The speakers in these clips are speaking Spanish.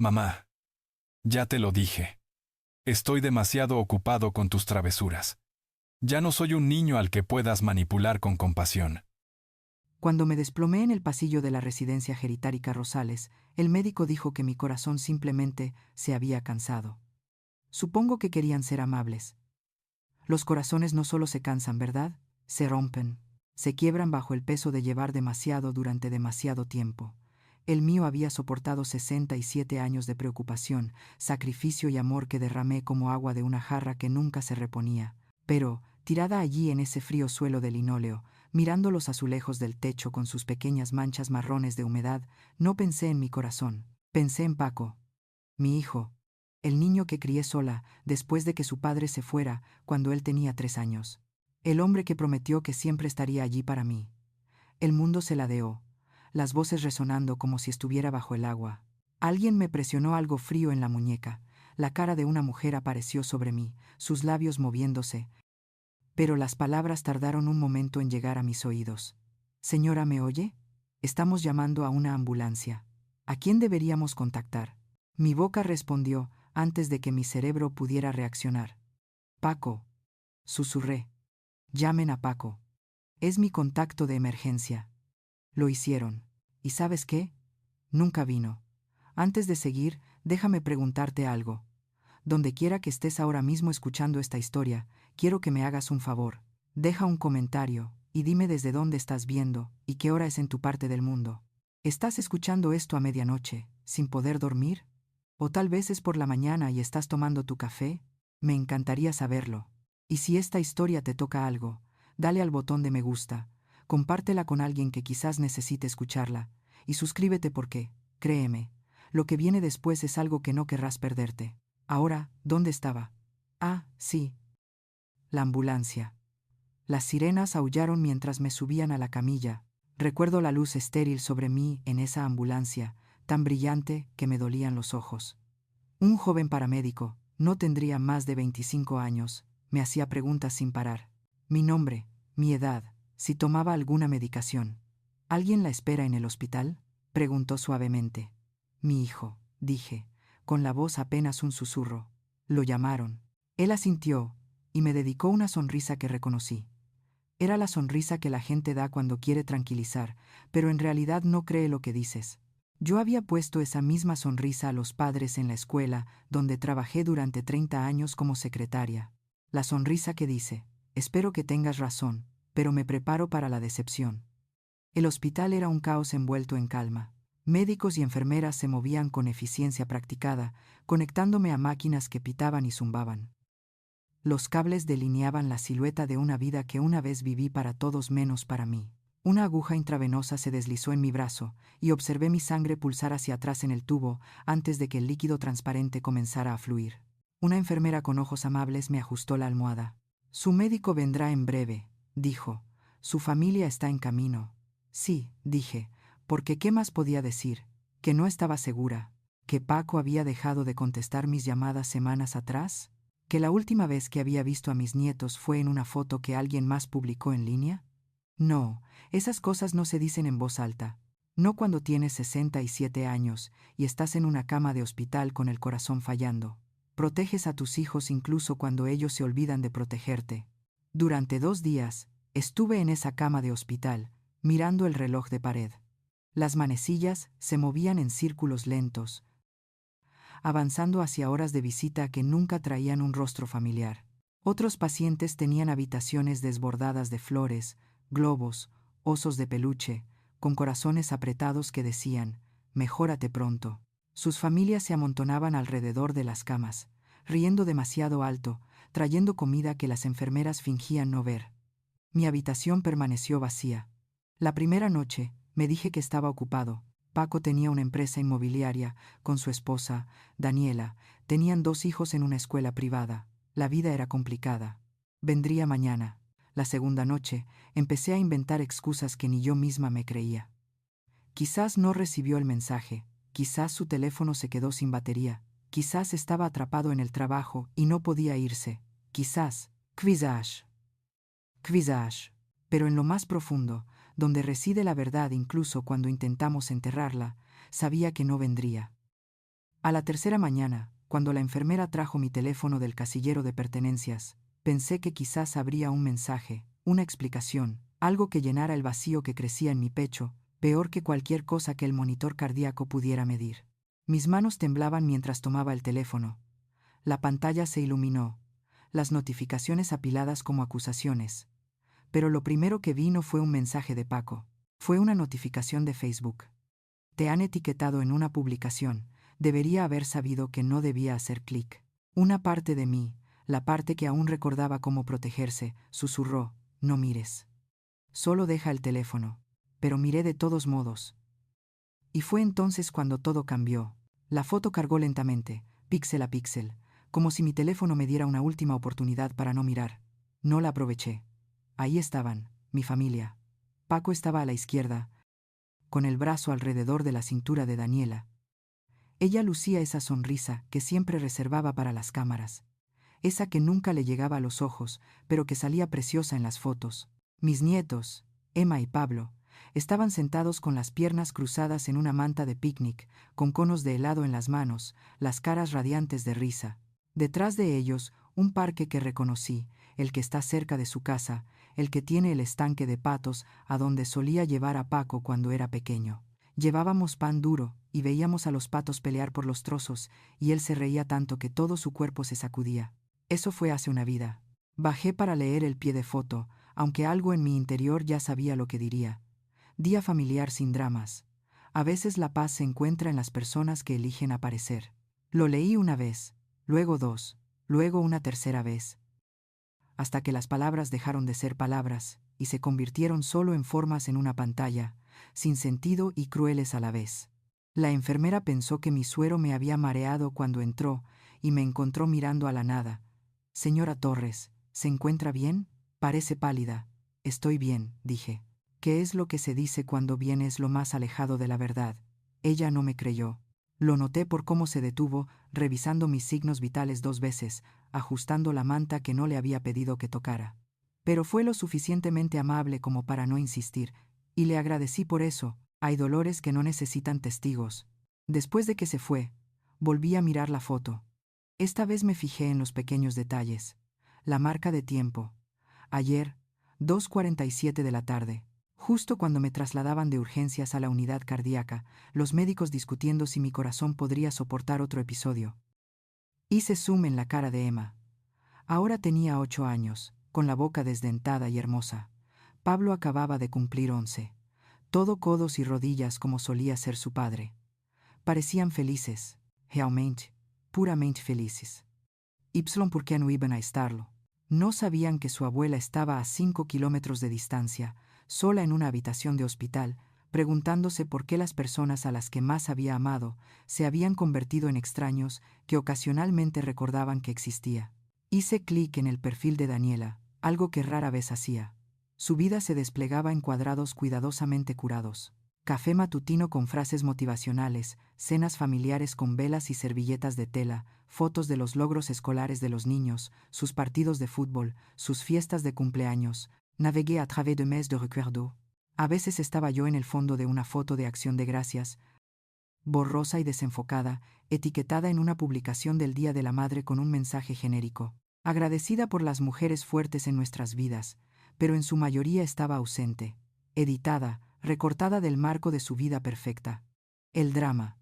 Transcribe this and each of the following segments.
Mamá, ya te lo dije. Estoy demasiado ocupado con tus travesuras. Ya no soy un niño al que puedas manipular con compasión. Cuando me desplomé en el pasillo de la residencia geriátrica Rosales, el médico dijo que mi corazón simplemente se había cansado. Supongo que querían ser amables. Los corazones no solo se cansan, ¿verdad? Se rompen. Se quiebran bajo el peso de llevar demasiado durante demasiado tiempo. El mío había soportado 67 años de preocupación, sacrificio y amor que derramé como agua de una jarra que nunca se reponía. Pero, tirada allí en ese frío suelo de linóleo, mirando los azulejos del techo con sus pequeñas manchas marrones de humedad, no pensé en mi corazón. Pensé en Paco, mi hijo, el niño que crié sola después de que su padre se fuera cuando él tenía 3 años. El hombre que prometió que siempre estaría allí para mí. El mundo se ladeó, las voces resonando como si estuviera bajo el agua. Alguien me presionó algo frío en la muñeca. La cara de una mujer apareció sobre mí, sus labios moviéndose, pero las palabras tardaron un momento en llegar a mis oídos. Señora, ¿me oye? Estamos llamando a una ambulancia. ¿A quién deberíamos contactar? Mi boca respondió antes de que mi cerebro pudiera reaccionar. Paco. Susurré. Llamen a Paco. Es mi contacto de emergencia. Lo hicieron. ¿Y sabes qué? Nunca vino. Antes de seguir, déjame preguntarte algo. Donde quiera que estés ahora mismo escuchando esta historia, quiero que me hagas un favor. Deja un comentario y dime desde dónde estás viendo y qué hora es en tu parte del mundo. ¿Estás escuchando esto a medianoche, sin poder dormir? ¿O tal vez es por la mañana y estás tomando tu café? Me encantaría saberlo. Y si esta historia te toca algo, dale al botón de me gusta, compártela con alguien que quizás necesite escucharla, y suscríbete porque, créeme, lo que viene después es algo que no querrás perderte. Ahora, ¿dónde estaba? Ah, sí. La ambulancia. Las sirenas aullaron mientras me subían a la camilla. Recuerdo la luz estéril sobre mí en esa ambulancia, tan brillante que me dolían los ojos. Un joven paramédico, no tendría más de 25 años, me hacía preguntas sin parar. Mi nombre, mi edad, si tomaba alguna medicación. ¿Alguien la espera en el hospital? Preguntó suavemente. Mi hijo, dije, con la voz apenas un susurro. Lo llamaron. Él asintió, y me dedicó una sonrisa que reconocí. Era la sonrisa que la gente da cuando quiere tranquilizar, pero en realidad no cree lo que dices. Yo había puesto esa misma sonrisa a los padres en la escuela, donde trabajé durante 30 años como secretaria. La sonrisa que dice, espero que tengas razón, pero me preparo para la decepción. El hospital era un caos envuelto en calma. Médicos y enfermeras se movían con eficiencia practicada, conectándome a máquinas que pitaban y zumbaban. Los cables delineaban la silueta de una vida que una vez viví para todos menos para mí. Una aguja intravenosa se deslizó en mi brazo, y observé mi sangre pulsar hacia atrás en el tubo antes de que el líquido transparente comenzara a fluir. Una enfermera con ojos amables me ajustó la almohada. Su médico vendrá en breve, dijo. Su familia está en camino. Sí, dije, porque ¿qué más podía decir? Que no estaba segura. ¿Que Paco había dejado de contestar mis llamadas semanas atrás? ¿Que la última vez que había visto a mis nietos fue en una foto que alguien más publicó en línea? No, esas cosas no se dicen en voz alta. No cuando tienes 67 años y estás en una cama de hospital con el corazón fallando. Proteges a tus hijos incluso cuando ellos se olvidan de protegerte. Durante 2 días, estuve en esa cama de hospital, mirando el reloj de pared. Las manecillas se movían en círculos lentos, avanzando hacia horas de visita que nunca traían un rostro familiar. Otros pacientes tenían habitaciones desbordadas de flores, globos, osos de peluche, con corazones apretados que decían, mejórate pronto. Sus familias se amontonaban alrededor de las camas, riendo demasiado alto, trayendo comida que las enfermeras fingían no ver. Mi habitación permaneció vacía. La primera noche, me dije que estaba ocupado. Paco tenía una empresa inmobiliaria, con su esposa, Daniela, tenían 2 hijos en una escuela privada. La vida era complicada. Vendría mañana. La segunda noche, empecé a inventar excusas que ni yo misma me creía. Quizás no recibió el mensaje, quizás su teléfono se quedó sin batería, quizás estaba atrapado en el trabajo y no podía irse, quizás, quizás, pero en lo más profundo, donde reside la verdad incluso cuando intentamos enterrarla, sabía que no vendría. A la tercera mañana, cuando la enfermera trajo mi teléfono del casillero de pertenencias, pensé que quizás habría un mensaje, una explicación, algo que llenara el vacío que crecía en mi pecho, peor que cualquier cosa que el monitor cardíaco pudiera medir. Mis manos temblaban mientras tomaba el teléfono. La pantalla se iluminó, las notificaciones apiladas como acusaciones. Pero lo primero que vi no fue un mensaje de Paco. Fue una notificación de Facebook. Te han etiquetado en una publicación. Debería haber sabido que no debía hacer clic. Una parte de mí, la parte que aún recordaba cómo protegerse, susurró, no mires. Solo deja el teléfono. Pero miré de todos modos. Y fue entonces cuando todo cambió. La foto cargó lentamente, píxel a píxel, como si mi teléfono me diera una última oportunidad para no mirar. No la aproveché. Ahí estaban, mi familia. Paco estaba a la izquierda, con el brazo alrededor de la cintura de Daniela. Ella lucía esa sonrisa que siempre reservaba para las cámaras, esa que nunca le llegaba a los ojos, pero que salía preciosa en las fotos. Mis nietos, Emma y Pablo, estaban sentados con las piernas cruzadas en una manta de picnic, con conos de helado en las manos, las caras radiantes de risa. Detrás de ellos, un parque que reconocí, el que está cerca de su casa, el que tiene el estanque de patos a donde solía llevar a Paco cuando era pequeño. Llevábamos pan duro, y veíamos a los patos pelear por los trozos, y él se reía tanto que todo su cuerpo se sacudía. Eso fue hace una vida. Bajé para leer el pie de foto, aunque algo en mi interior ya sabía lo que diría. Día familiar sin dramas. A veces la paz se encuentra en las personas que eligen aparecer. Lo leí una vez, luego dos, luego una tercera vez, hasta que las palabras dejaron de ser palabras y se convirtieron solo en formas en una pantalla, sin sentido y crueles a la vez. La enfermera pensó que mi suero me había mareado cuando entró y me encontró mirando a la nada. Señora Torres, ¿se encuentra bien? Parece pálida. Estoy bien, dije. ¿Qué es lo que se dice cuando vienes lo más alejado de la verdad? Ella no me creyó. Lo noté por cómo se detuvo, revisando mis signos vitales 2 veces, ajustando la manta que no le había pedido que tocara. Pero fue lo suficientemente amable como para no insistir, y le agradecí por eso. Hay dolores que no necesitan testigos. Después de que se fue, volví a mirar la foto. Esta vez me fijé en los pequeños detalles. La marca de tiempo. Ayer, 2:47 de la tarde. Justo cuando me trasladaban de urgencias a la unidad cardíaca, los médicos discutiendo si mi corazón podría soportar otro episodio. Hice zoom en la cara de Emma. Ahora tenía 8 años, con la boca desdentada y hermosa. Pablo acababa de cumplir 11. Todo codos y rodillas como solía ser su padre. Parecían felices, realmente, puramente felices. ¿Por qué no iban a estarlo? No sabían que su abuela estaba a 5 kilómetros de distancia, sola en una habitación de hospital, preguntándose por qué las personas a las que más había amado se habían convertido en extraños que ocasionalmente recordaban que existía. Hice clic en el perfil de Daniela, algo que rara vez hacía. Su vida se desplegaba en cuadrados cuidadosamente curados. Café matutino con frases motivacionales, cenas familiares con velas y servilletas de tela, fotos de los logros escolares de los niños, sus partidos de fútbol, sus fiestas de cumpleaños. Navegué a través de mes de recuerdo. A veces estaba yo en el fondo de una foto de Acción de Gracias, borrosa y desenfocada, etiquetada en una publicación del Día de la Madre con un mensaje genérico. Agradecida por las mujeres fuertes en nuestras vidas, pero en su mayoría estaba ausente, editada, recortada del marco de su vida perfecta. El drama.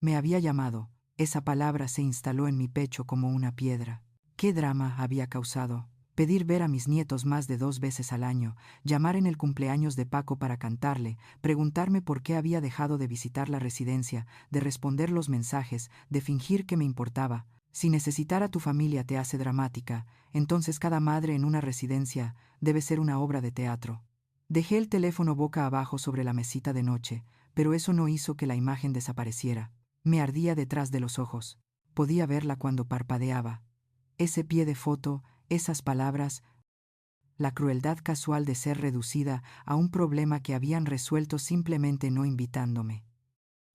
Me había llamado, esa palabra se instaló en mi pecho como una piedra. ¿Qué drama había causado? Pedir ver a mis nietos más de 2 veces al año, llamar en el cumpleaños de Paco para cantarle, preguntarme por qué había dejado de visitar la residencia, de responder los mensajes, de fingir que me importaba. Si necesitar a tu familia te hace dramática, entonces cada madre en una residencia debe ser una obra de teatro. Dejé el teléfono boca abajo sobre la mesita de noche, pero eso no hizo que la imagen desapareciera. Me ardía detrás de los ojos. Podía verla cuando parpadeaba. Ese pie de foto, esas palabras, la crueldad casual de ser reducida a un problema que habían resuelto simplemente no invitándome.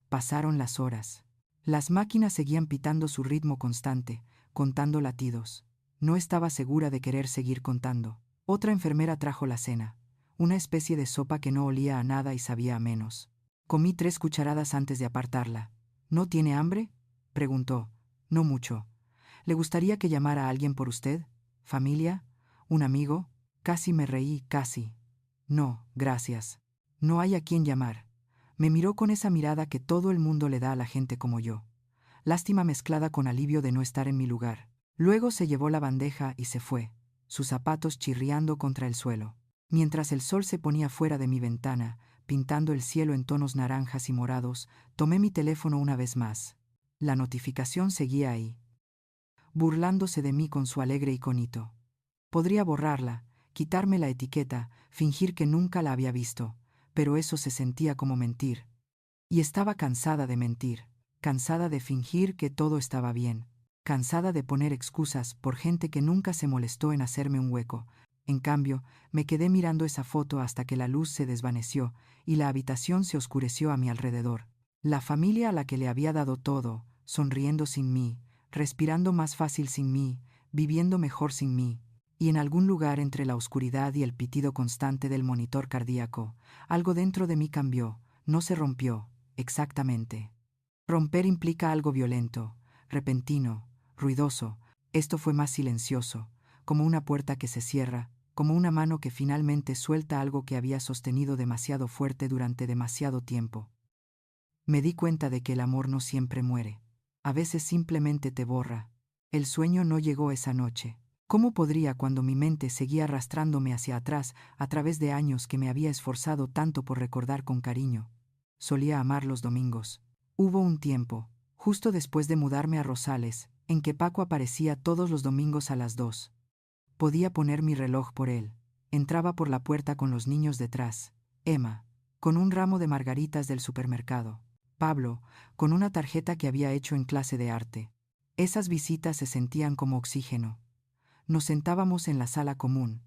Pasaron las horas. Las máquinas seguían pitando su ritmo constante, contando latidos. No estaba segura de querer seguir contando. Otra enfermera trajo la cena, una especie de sopa que no olía a nada y sabía a menos. Comí 3 cucharadas antes de apartarla. ¿No tiene hambre? Preguntó. No mucho. ¿Le gustaría que llamara a alguien por usted? ¿Familia? ¿Un amigo? Casi me reí, casi. No, gracias. No hay a quien llamar. Me miró con esa mirada que todo el mundo le da a la gente como yo. Lástima mezclada con alivio de no estar en mi lugar. Luego se llevó la bandeja y se fue, sus zapatos chirriando contra el suelo. Mientras el sol se ponía fuera de mi ventana, pintando el cielo en tonos naranjas y morados, tomé mi teléfono una vez más. La notificación seguía ahí, burlándose de mí con su alegre iconito. Podría borrarla, quitarme la etiqueta, fingir que nunca la había visto, pero eso se sentía como mentir. Y estaba cansada de mentir, cansada de fingir que todo estaba bien, cansada de poner excusas por gente que nunca se molestó en hacerme un hueco. En cambio, me quedé mirando esa foto hasta que la luz se desvaneció y la habitación se oscureció a mi alrededor. La familia a la que le había dado todo, sonriendo sin mí, respirando más fácil sin mí, viviendo mejor sin mí. Y en algún lugar entre la oscuridad y el pitido constante del monitor cardíaco, algo dentro de mí cambió, no se rompió, exactamente. Romper implica algo violento, repentino, ruidoso. Esto fue más silencioso, como una puerta que se cierra, como una mano que finalmente suelta algo que había sostenido demasiado fuerte durante demasiado tiempo. Me di cuenta de que el amor no siempre muere. A veces simplemente te borra. El sueño no llegó esa noche. ¿Cómo podría cuando mi mente seguía arrastrándome hacia atrás a través de años que me había esforzado tanto por recordar con cariño? Solía amar los domingos. Hubo un tiempo, justo después de mudarme a Rosales, en que Paco aparecía todos los domingos a las 2. Podía poner mi reloj por él. Entraba por la puerta con los niños detrás. Emma, con un ramo de margaritas del supermercado. Pablo, con una tarjeta que había hecho en clase de arte. Esas visitas se sentían como oxígeno. Nos sentábamos en la sala común,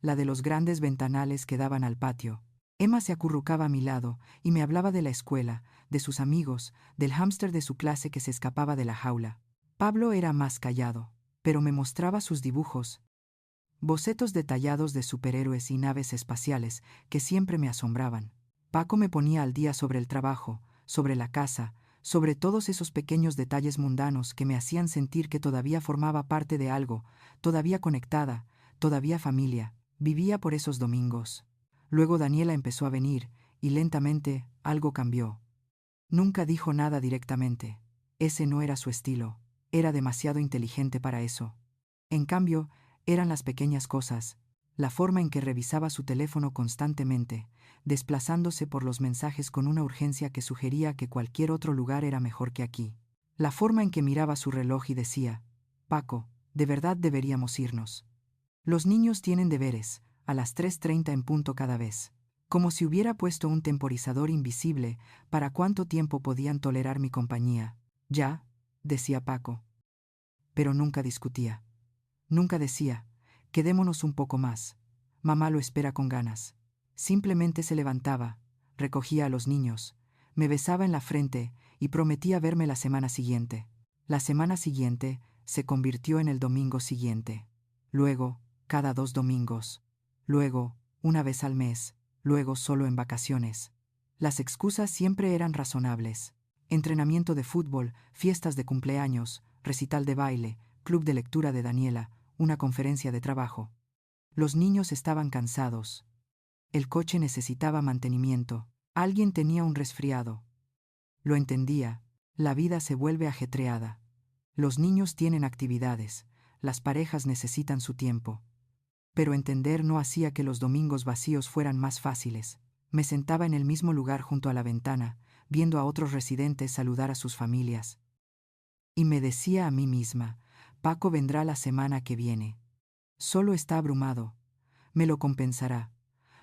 la de los grandes ventanales que daban al patio. Emma se acurrucaba a mi lado y me hablaba de la escuela, de sus amigos, del hámster de su clase que se escapaba de la jaula. Pablo era más callado, pero me mostraba sus dibujos, bocetos detallados de superhéroes y naves espaciales que siempre me asombraban. Paco me ponía al día sobre el trabajo, sobre la casa, sobre todos esos pequeños detalles mundanos que me hacían sentir que todavía formaba parte de algo, todavía conectada, todavía familia. Vivía por esos domingos. Luego Daniela empezó a venir, y lentamente algo cambió. Nunca dijo nada directamente. Ese no era su estilo. Era demasiado inteligente para eso. En cambio, eran las pequeñas cosas, la forma en que revisaba su teléfono constantemente, desplazándose por los mensajes con una urgencia que sugería que cualquier otro lugar era mejor que aquí. La forma en que miraba su reloj y decía, Paco, de verdad deberíamos irnos. Los niños tienen deberes, a las 3:30 en punto cada vez. Como si hubiera puesto un temporizador invisible para cuánto tiempo podían tolerar mi compañía. Ya, decía Paco. Pero nunca discutía. Nunca decía, quedémonos un poco más. Mamá lo espera con ganas. Simplemente se levantaba, recogía a los niños, me besaba en la frente y prometía verme la semana siguiente. La semana siguiente se convirtió en el domingo siguiente. Luego, cada 2 domingos. Luego, una vez al mes. Luego solo en vacaciones. Las excusas siempre eran razonables. Entrenamiento de fútbol, fiestas de cumpleaños, recital de baile, club de lectura de Daniela, una conferencia de trabajo. Los niños estaban cansados. El coche necesitaba mantenimiento. Alguien tenía un resfriado. Lo entendía. La vida se vuelve ajetreada. Los niños tienen actividades. Las parejas necesitan su tiempo. Pero entender no hacía que los domingos vacíos fueran más fáciles. Me sentaba en el mismo lugar junto a la ventana, viendo a otros residentes saludar a sus familias. Y me decía a mí misma, Paco vendrá la semana que viene. Solo está abrumado. Me lo compensará.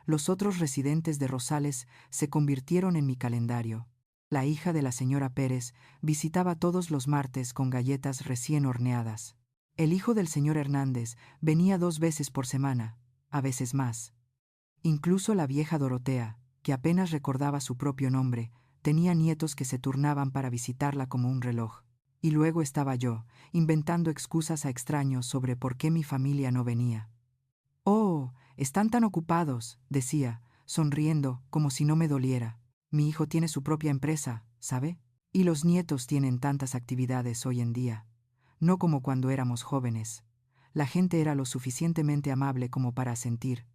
Los otros residentes de Rosales se convirtieron en mi calendario. La hija de la señora Pérez visitaba todos los martes con galletas recién horneadas. El hijo del señor Hernández venía 2 veces por semana, a veces más. Incluso la vieja Dorotea, que apenas recordaba su propio nombre, tenía nietos que se turnaban para visitarla como un reloj. Y luego estaba yo, inventando excusas a extraños sobre por qué mi familia no venía. «Oh, están tan ocupados», decía, sonriendo como si no me doliera. «Mi hijo tiene su propia empresa, ¿sabe? Y los nietos tienen tantas actividades hoy en día. No como cuando éramos jóvenes. La gente era lo suficientemente amable como para asentir,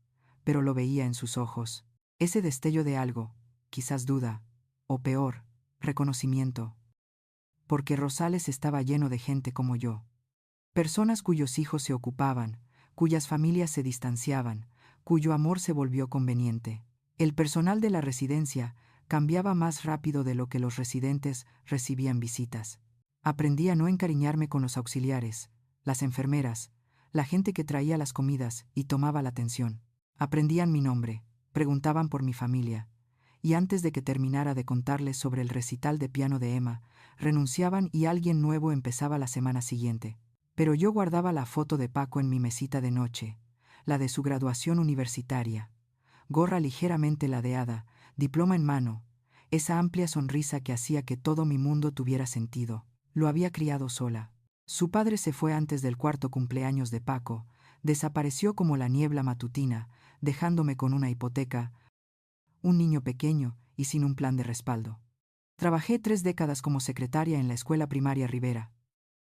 pero lo veía en sus ojos. Ese destello de algo, quizás duda, o peor, reconocimiento. Porque Rosales estaba lleno de gente como yo. Personas cuyos hijos se ocupaban, cuyas familias se distanciaban, cuyo amor se volvió conveniente. El personal de la residencia cambiaba más rápido de lo que los residentes recibían visitas. Aprendí a no encariñarme con los auxiliares, las enfermeras, la gente que traía las comidas y tomaba la atención. Aprendían mi nombre, preguntaban por mi familia, y antes de que terminara de contarles sobre el recital de piano de Emma, renunciaban y alguien nuevo empezaba la semana siguiente. Pero yo guardaba la foto de Paco en mi mesita de noche, la de su graduación universitaria, gorra ligeramente ladeada, diploma en mano, esa amplia sonrisa que hacía que todo mi mundo tuviera sentido. Lo había criado sola. Su padre se fue antes del cuarto cumpleaños de Paco, desapareció como la niebla matutina, dejándome con una hipoteca, un niño pequeño y sin un plan de respaldo. Trabajé 3 décadas como secretaria en la escuela primaria Rivera.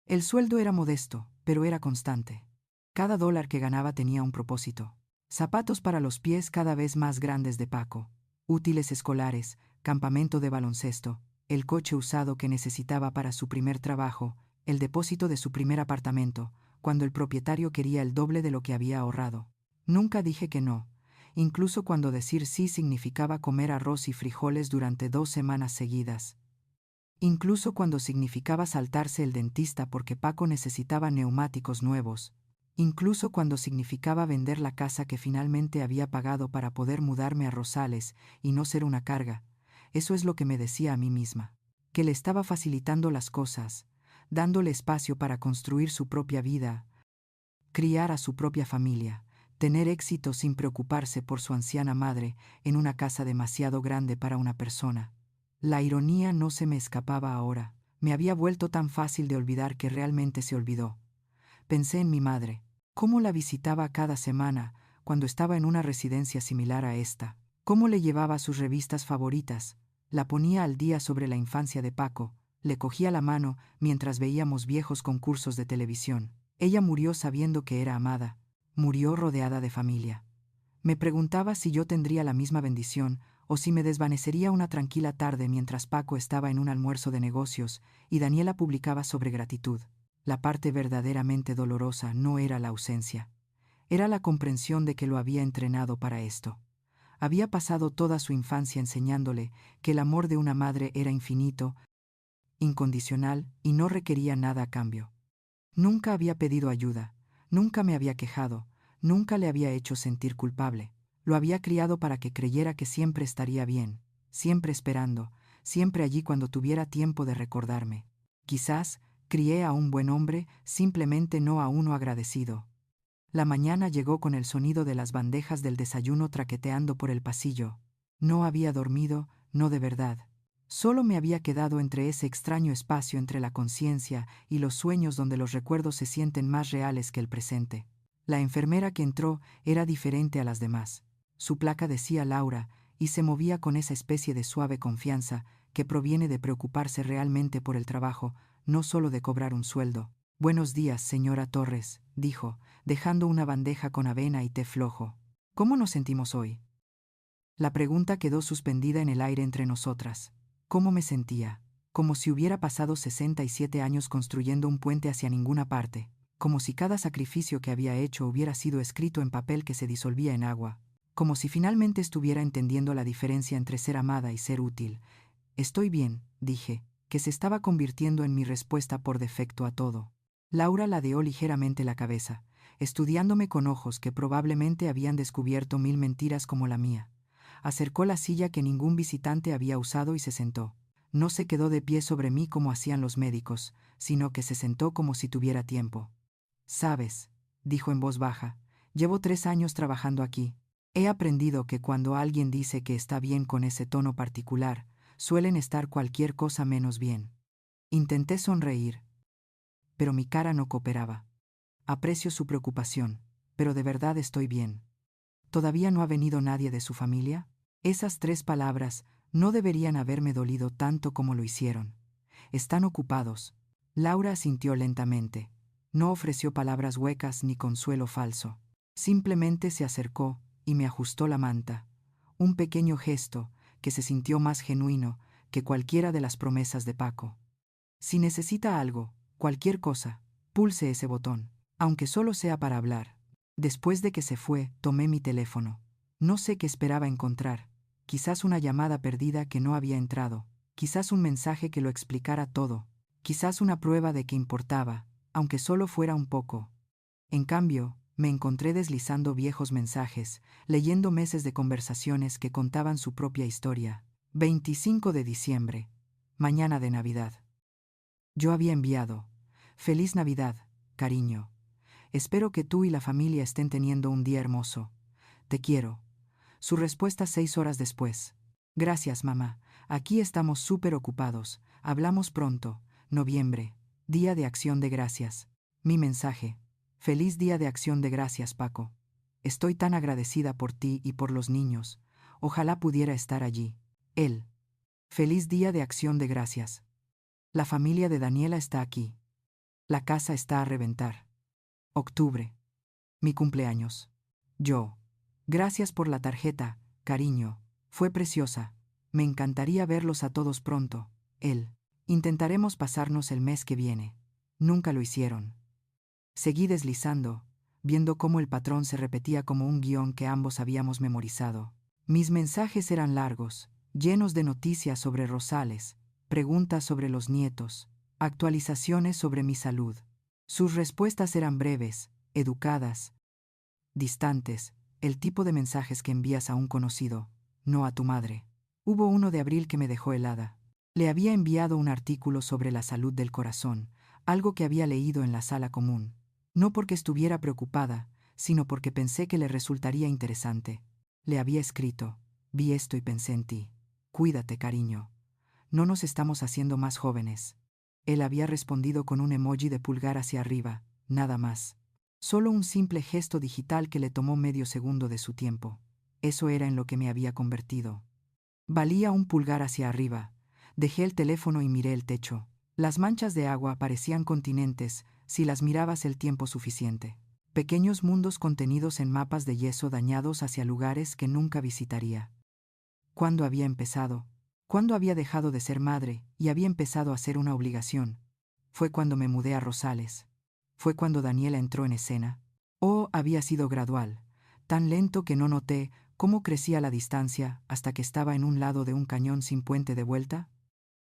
El sueldo era modesto, pero era constante. Cada dólar que ganaba tenía un propósito. Zapatos para los pies cada vez más grandes de Paco, útiles escolares, campamento de baloncesto, el coche usado que necesitaba para su primer trabajo, el depósito de su primer apartamento, cuando el propietario quería el doble de lo que había ahorrado. Nunca dije que no, incluso cuando decir sí significaba comer arroz y frijoles durante 2 semanas seguidas. Incluso cuando significaba saltarse el dentista porque Paco necesitaba neumáticos nuevos. Incluso cuando significaba vender la casa que finalmente había pagado para poder mudarme a Rosales y no ser una carga. Eso es lo que me decía a mí misma. Que le estaba facilitando las cosas, dándole espacio para construir su propia vida, criar a su propia familia, tener éxito sin preocuparse por su anciana madre en una casa demasiado grande para una persona. La ironía no se me escapaba ahora. Me había vuelto tan fácil de olvidar que realmente se olvidó. Pensé en mi madre. Cómo la visitaba cada semana, cuando estaba en una residencia similar a esta. Cómo le llevaba sus revistas favoritas. La ponía al día sobre la infancia de Paco. Le cogía la mano mientras veíamos viejos concursos de televisión. Ella murió sabiendo que era amada. Murió rodeada de familia. Me preguntaba si yo tendría la misma bendición o si me desvanecería una tranquila tarde mientras Paco estaba en un almuerzo de negocios y Daniela publicaba sobre gratitud. La parte verdaderamente dolorosa no era la ausencia. Era la comprensión de que lo había entrenado para esto. Había pasado toda su infancia enseñándole que el amor de una madre era infinito, incondicional y no requería nada a cambio. Nunca había pedido ayuda, nunca me había quejado, nunca le había hecho sentir culpable. Lo había criado para que creyera que siempre estaría bien, siempre esperando, siempre allí cuando tuviera tiempo de recordarme. Quizás crié a un buen hombre, simplemente no a uno agradecido. La mañana llegó con el sonido de las bandejas del desayuno traqueteando por el pasillo. No había dormido, no de verdad. Solo me había quedado entre ese extraño espacio entre la conciencia y los sueños donde los recuerdos se sienten más reales que el presente. La enfermera que entró era diferente a las demás. Su placa decía Laura, y se movía con esa especie de suave confianza que proviene de preocuparse realmente por el trabajo, no solo de cobrar un sueldo. «Buenos días, señora Torres», dijo, dejando una bandeja con avena y té flojo. «¿Cómo nos sentimos hoy?» La pregunta quedó suspendida en el aire entre nosotras. ¿Cómo me sentía? Como si hubiera pasado 67 años construyendo un puente hacia ninguna parte, como si cada sacrificio que había hecho hubiera sido escrito en papel que se disolvía en agua, como si finalmente estuviera entendiendo la diferencia entre ser amada y ser útil. «Estoy bien», dije, que se estaba convirtiendo en mi respuesta por defecto a todo. Laura ladeó ligeramente la cabeza, estudiándome con ojos que probablemente habían descubierto 1000 mentiras como la mía. Acercó la silla que ningún visitante había usado y se sentó. No se quedó de pie sobre mí como hacían los médicos, sino que se sentó como si tuviera tiempo. «Sabes», dijo en voz baja, «llevo 3 años trabajando aquí. He aprendido que cuando alguien dice que está bien con ese tono particular, suelen estar cualquier cosa menos bien». Intenté sonreír, pero mi cara no cooperaba. «Aprecio su preocupación, pero de verdad estoy bien». «¿Todavía no ha venido nadie de su familia?» Esas 3 palabras no deberían haberme dolido tanto como lo hicieron. Están ocupados. Laura asintió lentamente. No ofreció palabras huecas ni consuelo falso. Simplemente se acercó y me ajustó la manta. Un pequeño gesto que se sintió más genuino que cualquiera de las promesas de Paco. Si necesita algo, cualquier cosa, pulse ese botón, aunque solo sea para hablar. Después de que se fue, tomé mi teléfono. No sé qué esperaba encontrar. Quizás una llamada perdida que no había entrado. Quizás un mensaje que lo explicara todo. Quizás una prueba de que importaba, aunque solo fuera un poco. En cambio, me encontré deslizando viejos mensajes, leyendo meses de conversaciones que contaban su propia historia. 25 de diciembre. Mañana de Navidad. Yo había enviado: Feliz Navidad, cariño. Espero que tú y la familia estén teniendo un día hermoso. Te quiero. Su respuesta 6 horas después: Gracias, mamá. Aquí estamos súper ocupados. Hablamos pronto. Noviembre. Día de Acción de Gracias. Mi mensaje: Feliz Día de Acción de Gracias, Paco. Estoy tan agradecida por ti y por los niños. Ojalá pudiera estar allí. Él: Feliz Día de Acción de Gracias. La familia de Daniela está aquí. La casa está a reventar. Octubre. Mi cumpleaños. Yo: Gracias por la tarjeta, cariño. Fue preciosa. Me encantaría verlos a todos pronto. Él: Intentaremos pasarnos el mes que viene. Nunca lo hicieron. Seguí deslizando, viendo cómo el patrón se repetía como un guión que ambos habíamos memorizado. Mis mensajes eran largos, llenos de noticias sobre Rosales, preguntas sobre los nietos, actualizaciones sobre mi salud. Sus respuestas eran breves, educadas, distantes, el tipo de mensajes que envías a un conocido, no a tu madre. Hubo uno de abril que me dejó helada. Le había enviado un artículo sobre la salud del corazón, algo que había leído en la sala común. No porque estuviera preocupada, sino porque pensé que le resultaría interesante. Le había escrito: Vi esto y pensé en ti. Cuídate, cariño. No nos estamos haciendo más jóvenes. Él había respondido con un emoji de pulgar hacia arriba, nada más. Solo un simple gesto digital que le tomó medio segundo de su tiempo. Eso era en lo que me había convertido. Valía un pulgar hacia arriba. Dejé el teléfono y miré el techo. Las manchas de agua parecían continentes si las mirabas el tiempo suficiente. Pequeños mundos contenidos en mapas de yeso dañados hacia lugares que nunca visitaría. ¿Cuándo había empezado? ¿Cuándo había dejado de ser madre y había empezado a ser una obligación? Fue cuando me mudé a Rosales. Fue cuando Daniela entró en escena. Oh, había sido gradual, tan lento que no noté cómo crecía la distancia hasta que estaba en un lado de un cañón sin puente de vuelta.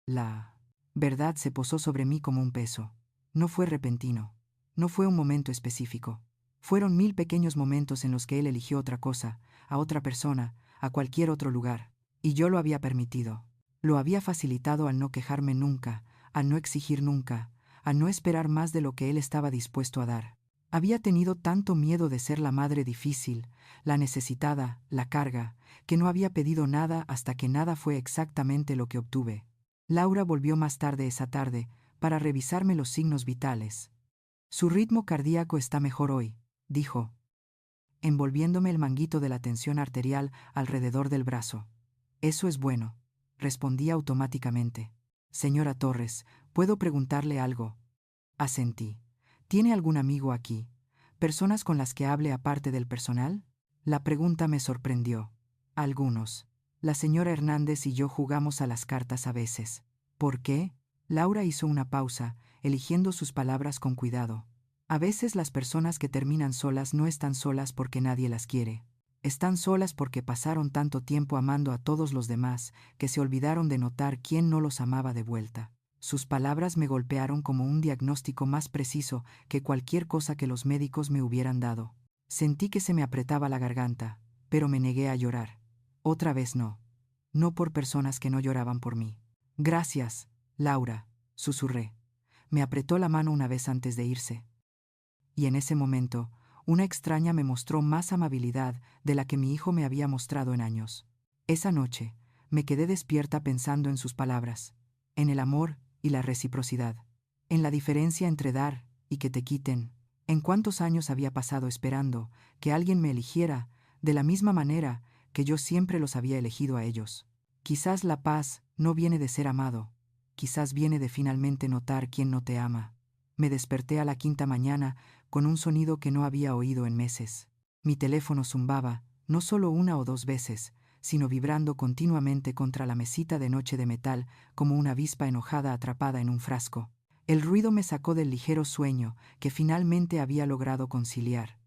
La verdad se posó sobre mí como un peso. No fue repentino. No fue un momento específico. Fueron 1000 pequeños momentos en los que él eligió otra cosa, a otra persona, a cualquier otro lugar. Y yo lo había permitido. Lo había facilitado al no quejarme nunca, al no exigir nunca, al no esperar más de lo que él estaba dispuesto a dar. Había tenido tanto miedo de ser la madre difícil, la necesitada, la carga, que no había pedido nada hasta que nada fue exactamente lo que obtuve. Laura volvió más tarde esa tarde para revisarme los signos vitales. Su ritmo cardíaco está mejor hoy, dijo, envolviéndome el manguito de la tensión arterial alrededor del brazo. Eso es bueno, respondí automáticamente. Señora Torres, ¿puedo preguntarle algo? Asentí. ¿Tiene algún amigo aquí? ¿Personas con las que hable aparte del personal? La pregunta me sorprendió. Algunos. La señora Hernández y yo jugamos a las cartas a veces. ¿Por qué? Laura hizo una pausa, eligiendo sus palabras con cuidado. A veces las personas que terminan solas no están solas porque nadie las quiere. Están solas porque pasaron tanto tiempo amando a todos los demás que se olvidaron de notar quién no los amaba de vuelta. Sus palabras me golpearon como un diagnóstico más preciso que cualquier cosa que los médicos me hubieran dado. Sentí que se me apretaba la garganta, pero me negué a llorar. Otra vez no. No por personas que no lloraban por mí. Gracias, Laura, susurré. Me apretó la mano una vez antes de irse. Y en ese momento, una extraña me mostró más amabilidad de la que mi hijo me había mostrado en años. Esa noche, me quedé despierta pensando en sus palabras, en el amor y la reciprocidad, en la diferencia entre dar y que te quiten, en cuántos años había pasado esperando que alguien me eligiera de la misma manera que yo siempre los había elegido a ellos. Quizás la paz no viene de ser amado, quizás viene de finalmente notar quién no te ama. Me desperté a la quinta mañana con un sonido que no había oído en meses. Mi teléfono zumbaba, no solo una o dos veces, sino vibrando continuamente contra la mesita de noche de metal como una avispa enojada atrapada en un frasco. El ruido me sacó del ligero sueño que finalmente había logrado conciliar.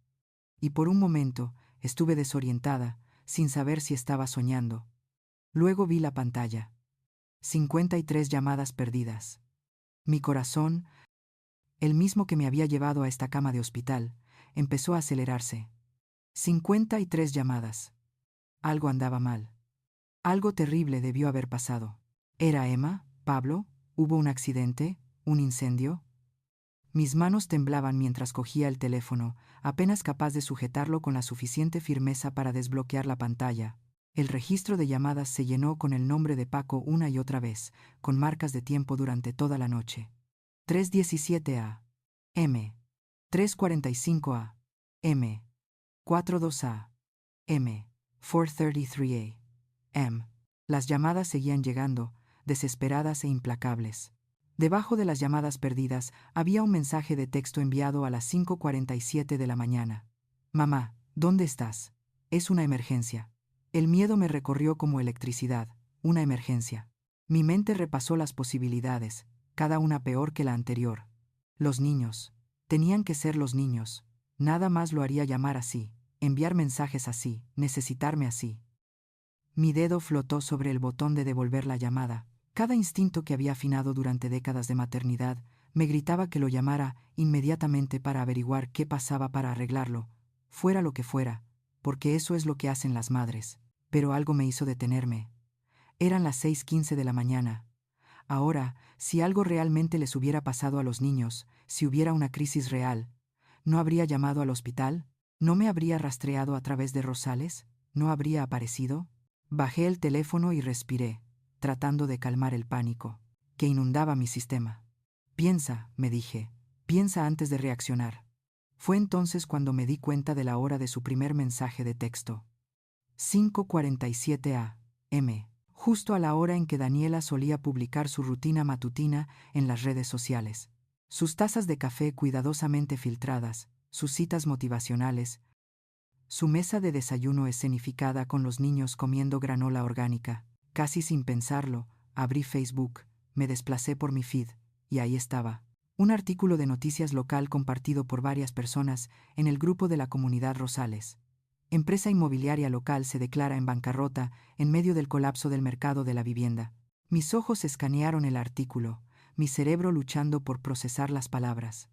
Y por un momento estuve desorientada, sin saber si estaba soñando. Luego vi la pantalla. 53 llamadas perdidas. Mi corazón, el mismo que me había llevado a esta cama de hospital, empezó a acelerarse. 53 llamadas. Algo andaba mal. Algo terrible debió haber pasado. ¿Era Emma? ¿Pablo? ¿Hubo un accidente? ¿Un incendio? Mis manos temblaban mientras cogía el teléfono, apenas capaz de sujetarlo con la suficiente firmeza para desbloquear la pantalla. El registro de llamadas se llenó con el nombre de Paco una y otra vez, con marcas de tiempo durante toda la noche. 3:17 a.m. 3:45 a.m. 4:02 a.m. 4:33 a.m. Las llamadas seguían llegando, desesperadas e implacables. Debajo de las llamadas perdidas había un mensaje de texto enviado a las 5:47 de la mañana. Mamá, ¿dónde estás? Es una emergencia. El miedo me recorrió como electricidad. Una emergencia. Mi mente repasó las posibilidades, cada una peor que la anterior. Los niños. Tenían que ser los niños. Nada más lo haría llamar así, enviar mensajes así, necesitarme así. Mi dedo flotó sobre el botón de devolver la llamada. Cada instinto que había afinado durante décadas de maternidad me gritaba que lo llamara inmediatamente para averiguar qué pasaba para arreglarlo, fuera lo que fuera, porque eso es lo que hacen las madres. Pero algo me hizo detenerme. Eran las 6:15 de la mañana. Ahora, si algo realmente les hubiera pasado a los niños, si hubiera una crisis real, ¿no habría llamado al hospital? ¿No me habría rastreado a través de Rosales? ¿No habría aparecido? Bajé el teléfono y respiré, tratando de calmar el pánico que inundaba mi sistema. Piensa, me dije, piensa antes de reaccionar. Fue entonces cuando me di cuenta de la hora de su primer mensaje de texto. 5:47 a.m., justo a la hora en que Daniela solía publicar su rutina matutina en las redes sociales. Sus tazas de café cuidadosamente filtradas, sus citas motivacionales, su mesa de desayuno escenificada con los niños comiendo granola orgánica. Casi sin pensarlo, abrí Facebook, me desplacé por mi feed, y ahí estaba. Un artículo de noticias local compartido por varias personas en el grupo de la comunidad Rosales. Empresa inmobiliaria local se declara en bancarrota en medio del colapso del mercado de la vivienda. Mis ojos escanearon el artículo, mi cerebro luchando por procesar las palabras.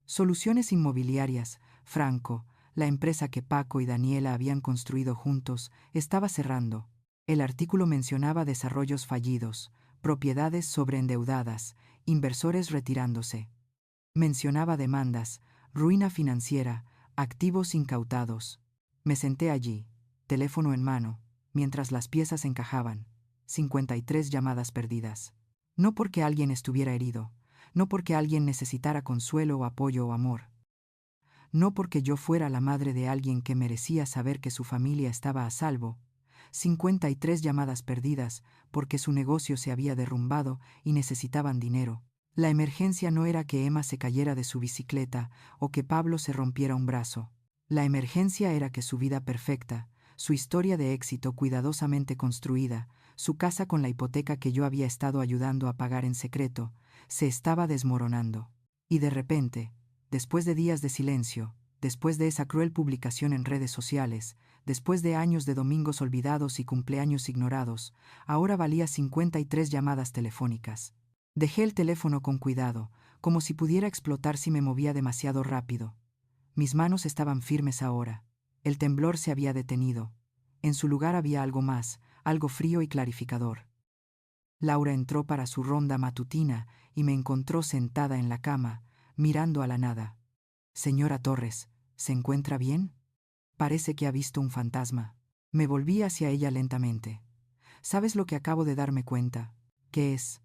Soluciones Inmobiliarias, Franco, la empresa que Paco y Daniela habían construido juntos, estaba cerrando. El artículo mencionaba desarrollos fallidos, propiedades sobreendeudadas, inversores retirándose. Mencionaba demandas, ruina financiera, activos incautados. Me senté allí, teléfono en mano, mientras las piezas encajaban. 53 llamadas perdidas. No porque alguien estuviera herido, no porque alguien necesitara consuelo o apoyo o amor. No porque yo fuera la madre de alguien que merecía saber que su familia estaba a salvo. 53 llamadas perdidas porque su negocio se había derrumbado y necesitaban dinero. La emergencia no era que Emma se cayera de su bicicleta o que Pablo se rompiera un brazo. La emergencia era que su vida perfecta, su historia de éxito cuidadosamente construida, su casa con la hipoteca que yo había estado ayudando a pagar en secreto, se estaba desmoronando. Y de repente, después de días de silencio, después de esa cruel publicación en redes sociales, después de años de domingos olvidados y cumpleaños ignorados, ahora valía 53 llamadas telefónicas. Dejé el teléfono con cuidado, como si pudiera explotar si me movía demasiado rápido. Mis manos estaban firmes ahora. El temblor se había detenido. En su lugar había algo más, algo frío y clarificador. Laura entró para su ronda matutina y me encontró sentada en la cama, mirando a la nada. Señora Torres, ¿se encuentra bien? Parece que ha visto un fantasma. Me volví hacia ella lentamente. ¿Sabes lo que acabo de darme cuenta? ¿Qué es?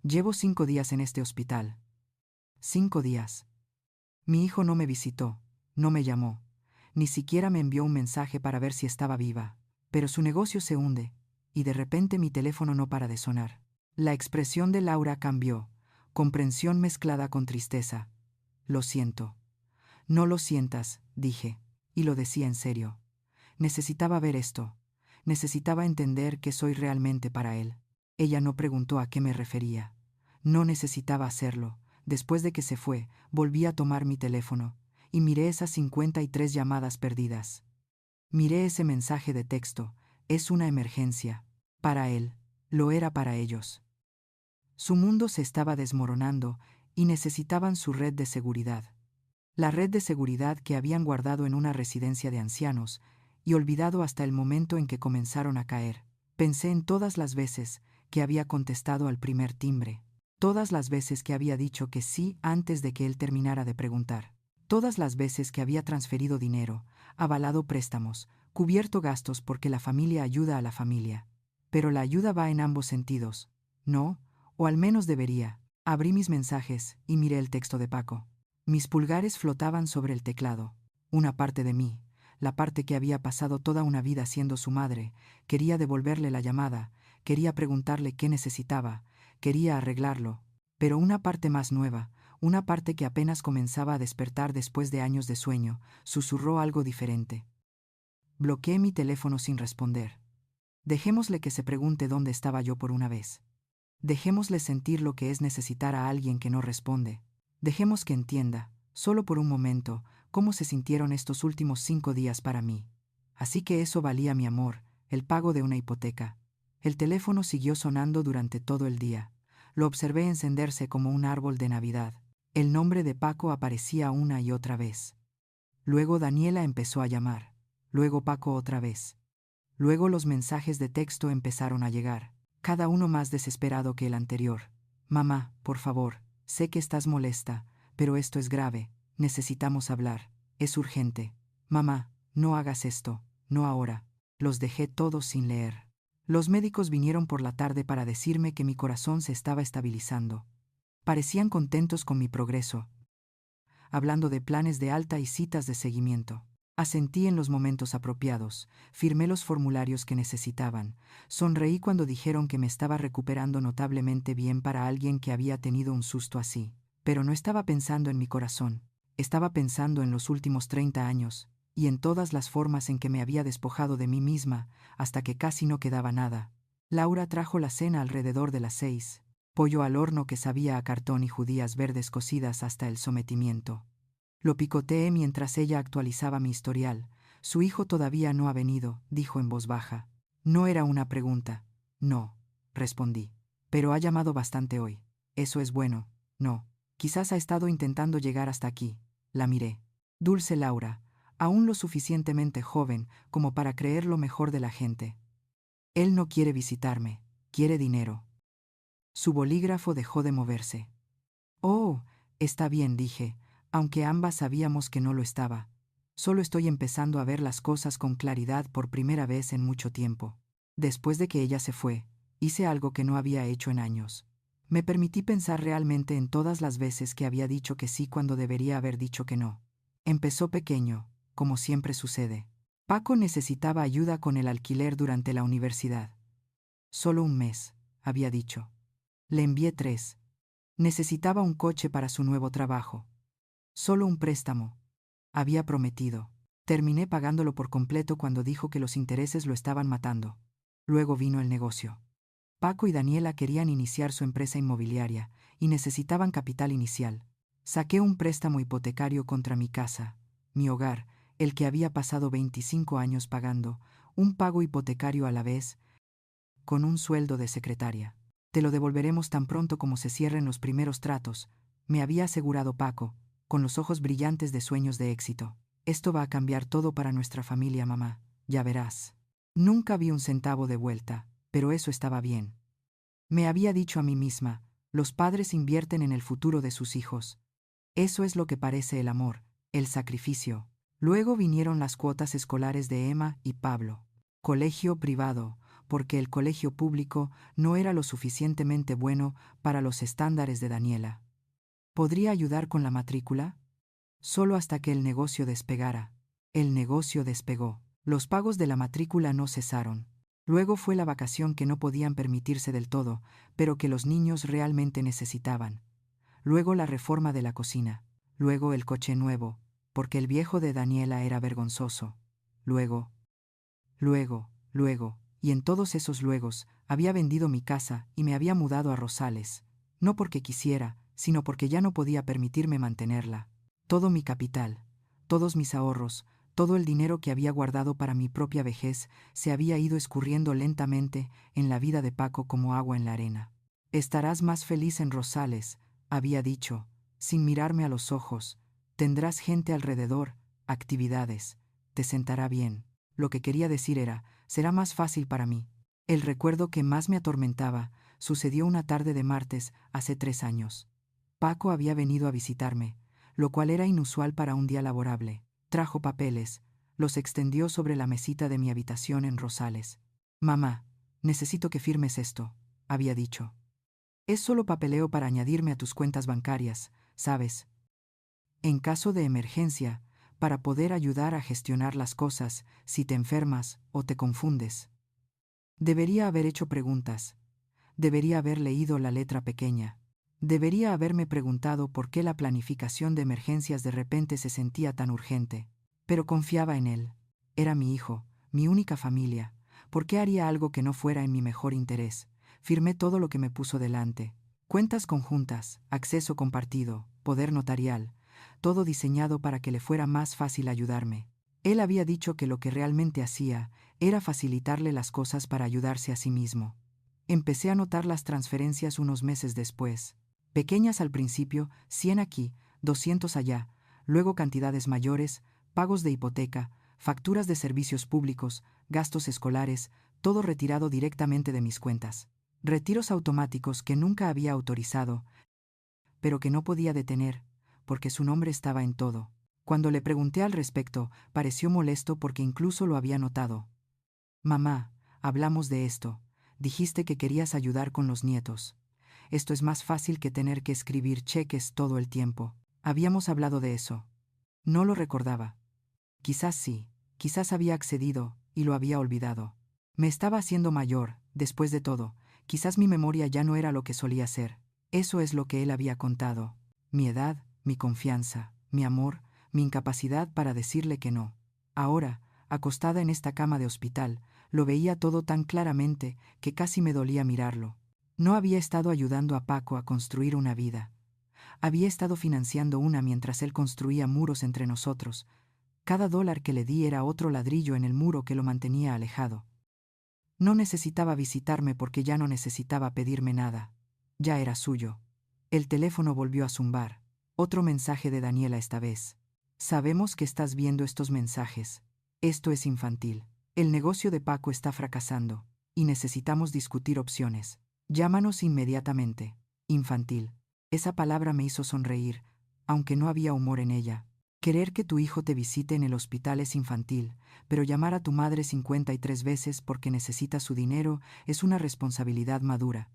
Llevo 5 días en este hospital. 5 días. Mi hijo no me visitó, no me llamó, ni siquiera me envió un mensaje para ver si estaba viva, pero su negocio se hunde, y de repente mi teléfono no para de sonar. La expresión de Laura cambió, comprensión mezclada con tristeza. Lo siento. No lo sientas, dije, y lo decía en serio. Necesitaba ver esto. Necesitaba entender que soy realmente para él. Ella no preguntó a qué me refería. No necesitaba hacerlo. Después de que se fue, volví a tomar mi teléfono, y miré esas 53 llamadas perdidas. Miré ese mensaje de texto. Es una emergencia. Para él. Lo era para ellos. Su mundo se estaba desmoronando, y necesitaban su red de seguridad. La red de seguridad que habían guardado en una residencia de ancianos, y olvidado hasta el momento en que comenzaron a caer. Pensé en todas las veces que había contestado al primer timbre, todas las veces que había dicho que sí antes de que él terminara de preguntar, todas las veces que había transferido dinero, avalado préstamos, cubierto gastos porque la familia ayuda a la familia. Pero la ayuda va en ambos sentidos, ¿no? O al menos debería. Abrí mis mensajes y miré el texto de Paco. Mis pulgares flotaban sobre el teclado. Una parte de mí, la parte que había pasado toda una vida siendo su madre, quería devolverle la llamada, quería preguntarle qué necesitaba, quería arreglarlo. Pero una parte más nueva, una parte que apenas comenzaba a despertar después de años de sueño, susurró algo diferente. Bloqueé mi teléfono sin responder. Dejémosle que se pregunte dónde estaba yo por una vez. Dejémosle sentir lo que es necesitar a alguien que no responde. Dejemos que entienda, solo por un momento, cómo se sintieron estos últimos 5 días para mí. Así que eso valía mi amor, el pago de una hipoteca. El teléfono siguió sonando durante todo el día. Lo observé encenderse como un árbol de Navidad. El nombre de Paco aparecía una y otra vez. Luego Daniela empezó a llamar. Luego Paco otra vez. Luego los mensajes de texto empezaron a llegar, cada uno más desesperado que el anterior. Mamá, por favor, sé que estás molesta, pero esto es grave, necesitamos hablar, es urgente. Mamá, no hagas esto, no ahora. Los dejé todos sin leer. Los médicos vinieron por la tarde para decirme que mi corazón se estaba estabilizando. Parecían contentos con mi progreso, hablando de planes de alta y citas de seguimiento. Asentí en los momentos apropiados, firmé los formularios que necesitaban, sonreí cuando dijeron que me estaba recuperando notablemente bien para alguien que había tenido un susto así. Pero no estaba pensando en mi corazón, estaba pensando en los últimos 30 años, y en todas las formas en que me había despojado de mí misma, hasta que casi no quedaba nada. Laura trajo la cena alrededor de las 6, pollo al horno que sabía a cartón y judías verdes cocidas hasta el sometimiento. Lo picoteé mientras ella actualizaba mi historial. Su hijo todavía no ha venido, dijo en voz baja. No era una pregunta. No, respondí. Pero ha llamado bastante hoy. Eso es bueno. No. Quizás ha estado intentando llegar hasta aquí. La miré. Dulce Laura, aún lo suficientemente joven como para creer lo mejor de la gente. Él no quiere visitarme, quiere dinero. Su bolígrafo dejó de moverse. Oh, está bien, dije, aunque ambas sabíamos que no lo estaba. Solo estoy empezando a ver las cosas con claridad por primera vez en mucho tiempo. Después de que ella se fue, hice algo que no había hecho en años. Me permití pensar realmente en todas las veces que había dicho que sí cuando debería haber dicho que no. Empezó pequeño, como siempre sucede. Paco necesitaba ayuda con el alquiler durante la universidad. Solo un mes, había dicho. Le envié 3. Necesitaba un coche para su nuevo trabajo. Solo un préstamo. Había prometido. Terminé pagándolo por completo cuando dijo que los intereses lo estaban matando. Luego vino el negocio. Paco y Daniela querían iniciar su empresa inmobiliaria y necesitaban capital inicial. Saqué un préstamo hipotecario contra mi casa, mi hogar, el que había pasado 25 años pagando, un pago hipotecario a la vez, con un sueldo de secretaria. Te lo devolveremos tan pronto como se cierren los primeros tratos, me había asegurado Paco, con los ojos brillantes de sueños de éxito. Esto va a cambiar todo para nuestra familia, mamá, ya verás. Nunca vi un centavo de vuelta, pero eso estaba bien. Me había dicho a mí misma, los padres invierten en el futuro de sus hijos. Eso es lo que parece el amor, el sacrificio. Luego vinieron las cuotas escolares de Emma y Pablo. Colegio privado, porque el colegio público no era lo suficientemente bueno para los estándares de Daniela. ¿Podría ayudar con la matrícula? Solo hasta que el negocio despegara. El negocio despegó. Los pagos de la matrícula no cesaron. Luego fue la vacación que no podían permitirse del todo, pero que los niños realmente necesitaban. Luego la reforma de la cocina. Luego el coche nuevo, porque el viejo de Daniela era vergonzoso. Luego, y en todos esos luegos, había vendido mi casa y me había mudado a Rosales, no porque quisiera, sino porque ya no podía permitirme mantenerla. Todo mi capital, todos mis ahorros, todo el dinero que había guardado para mi propia vejez, se había ido escurriendo lentamente en la vida de Paco como agua en la arena. Estarás más feliz en Rosales, había dicho, sin mirarme a los ojos. Tendrás gente alrededor, actividades, te sentará bien. Lo que quería decir era, será más fácil para mí. El recuerdo que más me atormentaba sucedió una tarde de martes hace 3 años. Paco había venido a visitarme, lo cual era inusual para un día laborable. Trajo papeles, los extendió sobre la mesita de mi habitación en Rosales. Mamá, necesito que firmes esto, había dicho. Es solo papeleo para añadirme a tus cuentas bancarias, ¿sabes? En caso de emergencia, para poder ayudar a gestionar las cosas si te enfermas o te confundes. Debería haber hecho preguntas. Debería haber leído la letra pequeña. Debería haberme preguntado por qué la planificación de emergencias de repente se sentía tan urgente. Pero confiaba en él. Era mi hijo, mi única familia. ¿Por qué haría algo que no fuera en mi mejor interés? Firmé todo lo que me puso delante. Cuentas conjuntas, acceso compartido, poder notarial, todo diseñado para que le fuera más fácil ayudarme. Él había dicho que lo que realmente hacía era facilitarle las cosas para ayudarse a sí mismo. Empecé a notar las transferencias unos meses después. Pequeñas al principio, 100 aquí, 200 allá, luego cantidades mayores, pagos de hipoteca, facturas de servicios públicos, gastos escolares, todo retirado directamente de mis cuentas. Retiros automáticos que nunca había autorizado, pero que no podía detener, porque su nombre estaba en todo. Cuando le pregunté al respecto, pareció molesto porque incluso lo había notado. Mamá, hablamos de esto. Dijiste que querías ayudar con los nietos. Esto es más fácil que tener que escribir cheques todo el tiempo. Habíamos hablado de eso. No lo recordaba. Quizás sí, quizás había accedido y lo había olvidado. Me estaba haciendo mayor, después de todo. Quizás mi memoria ya no era lo que solía ser. Eso es lo que él había contado. Mi edad, mi confianza, mi amor, mi incapacidad para decirle que no. Ahora, acostada en esta cama de hospital, lo veía todo tan claramente que casi me dolía mirarlo. No había estado ayudando a Paco a construir una vida. Había estado financiando una mientras él construía muros entre nosotros. Cada dólar que le di era otro ladrillo en el muro que lo mantenía alejado. No necesitaba visitarme porque ya no necesitaba pedirme nada. Ya era suyo. El teléfono volvió a zumbar. Otro mensaje de Daniela esta vez. Sabemos que estás viendo estos mensajes. Esto es infantil. El negocio de Paco está fracasando, y necesitamos discutir opciones. Llámanos inmediatamente. Infantil. Esa palabra me hizo sonreír, aunque no había humor en ella. Querer que tu hijo te visite en el hospital es infantil, pero llamar a tu madre 53 veces porque necesita su dinero es una responsabilidad madura.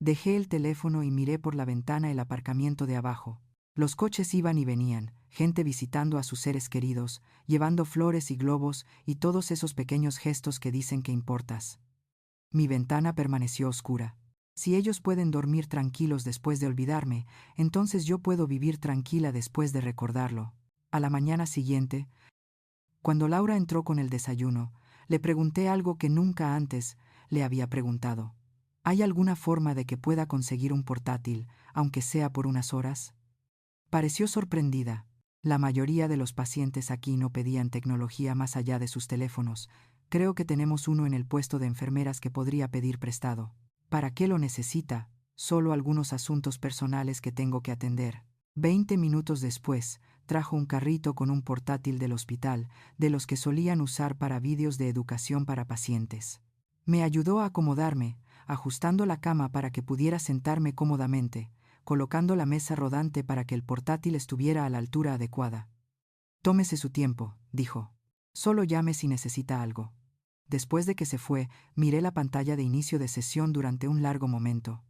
Dejé el teléfono y miré por la ventana el aparcamiento de abajo. Los coches iban y venían, gente visitando a sus seres queridos, llevando flores y globos y todos esos pequeños gestos que dicen que importas. Mi ventana permaneció oscura. Si ellos pueden dormir tranquilos después de olvidarme, entonces yo puedo vivir tranquila después de recordarlo. A la mañana siguiente, cuando Laura entró con el desayuno, le pregunté algo que nunca antes le había preguntado. ¿Hay alguna forma de que pueda conseguir un portátil, aunque sea por unas horas? Pareció sorprendida. La mayoría de los pacientes aquí no pedían tecnología más allá de sus teléfonos. Creo que tenemos uno en el puesto de enfermeras que podría pedir prestado. ¿Para qué lo necesita? Solo algunos asuntos personales que tengo que atender. 20 minutos después, trajo un carrito con un portátil del hospital, de los que solían usar para vídeos de educación para pacientes. Me ayudó a acomodarme, ajustando la cama para que pudiera sentarme cómodamente, colocando la mesa rodante para que el portátil estuviera a la altura adecuada. Tómese su tiempo, dijo. Solo llame si necesita algo. Después de que se fue, miré la pantalla de inicio de sesión durante un largo momento.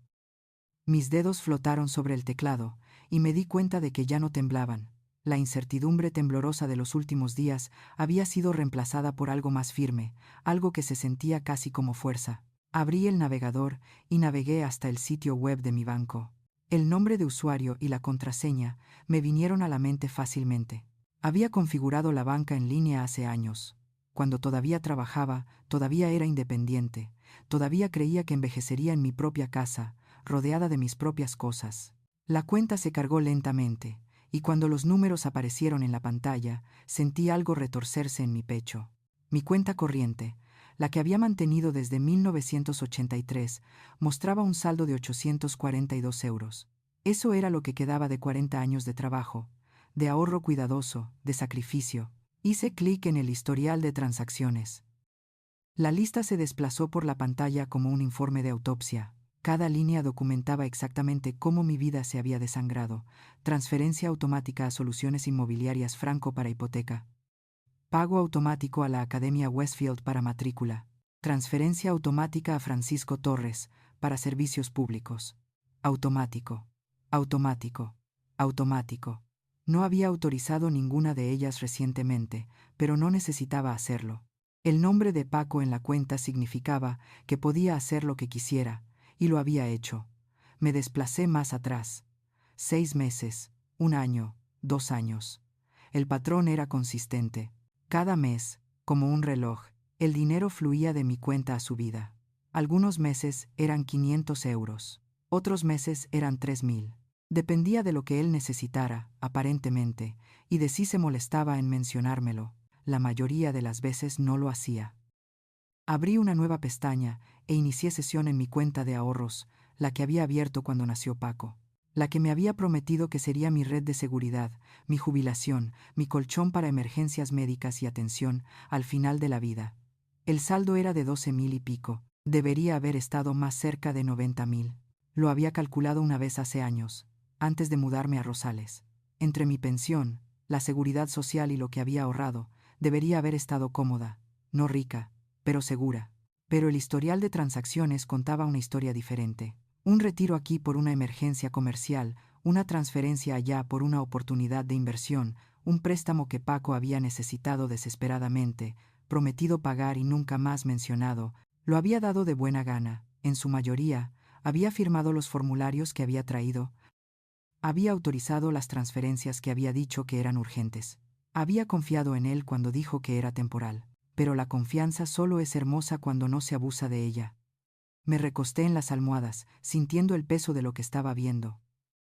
Mis dedos flotaron sobre el teclado, y me di cuenta de que ya no temblaban. La incertidumbre temblorosa de los últimos días había sido reemplazada por algo más firme, algo que se sentía casi como fuerza. Abrí el navegador y navegué hasta el sitio web de mi banco. El nombre de usuario y la contraseña me vinieron a la mente fácilmente. Había configurado la banca en línea hace años. Cuando todavía trabajaba, todavía era independiente, todavía creía que envejecería en mi propia casa, rodeada de mis propias cosas. La cuenta se cargó lentamente, y cuando los números aparecieron en la pantalla, sentí algo retorcerse en mi pecho. Mi cuenta corriente, la que había mantenido desde 1983, mostraba un saldo de 842 euros. Eso era lo que quedaba de 40 años de trabajo, de ahorro cuidadoso, de sacrificio. Hice clic en el historial de transacciones. La lista se desplazó por la pantalla como un informe de autopsia. Cada línea documentaba exactamente cómo mi vida se había desangrado. Transferencia automática a Soluciones Inmobiliarias Franco para hipoteca. Pago automático a la Academia Westfield para matrícula. Transferencia automática a Francisco Torres para servicios públicos. Automático. Automático. Automático. No había autorizado ninguna de ellas recientemente, pero no necesitaba hacerlo. El nombre de Paco en la cuenta significaba que podía hacer lo que quisiera, y lo había hecho. Me desplacé más atrás. 6 meses, 1 año, 2 años. El patrón era consistente. Cada mes, como un reloj, el dinero fluía de mi cuenta a su vida. Algunos meses eran 500 euros. Otros meses eran 3.000. Dependía de lo que él necesitara, aparentemente, y de si se molestaba en mencionármelo. La mayoría de las veces no lo hacía. Abrí una nueva pestaña e inicié sesión en mi cuenta de ahorros, la que había abierto cuando nació Paco. La que me había prometido que sería mi red de seguridad, mi jubilación, mi colchón para emergencias médicas y atención al final de la vida. El saldo era de 12.000 y pico. Debería haber estado más cerca de 90.000. Lo había calculado una vez hace años, antes de mudarme a Rosales. Entre mi pensión, la seguridad social y lo que había ahorrado, debería haber estado cómoda, no rica, pero segura. Pero el historial de transacciones contaba una historia diferente. Un retiro aquí por una emergencia comercial, una transferencia allá por una oportunidad de inversión, un préstamo que Paco había necesitado desesperadamente, prometido pagar y nunca más mencionado. Lo había dado de buena gana, en su mayoría, había firmado los formularios que había traído, había autorizado las transferencias que había dicho que eran urgentes. Había confiado en él cuando dijo que era temporal, pero la confianza solo es hermosa cuando no se abusa de ella. Me recosté en las almohadas, sintiendo el peso de lo que estaba viendo.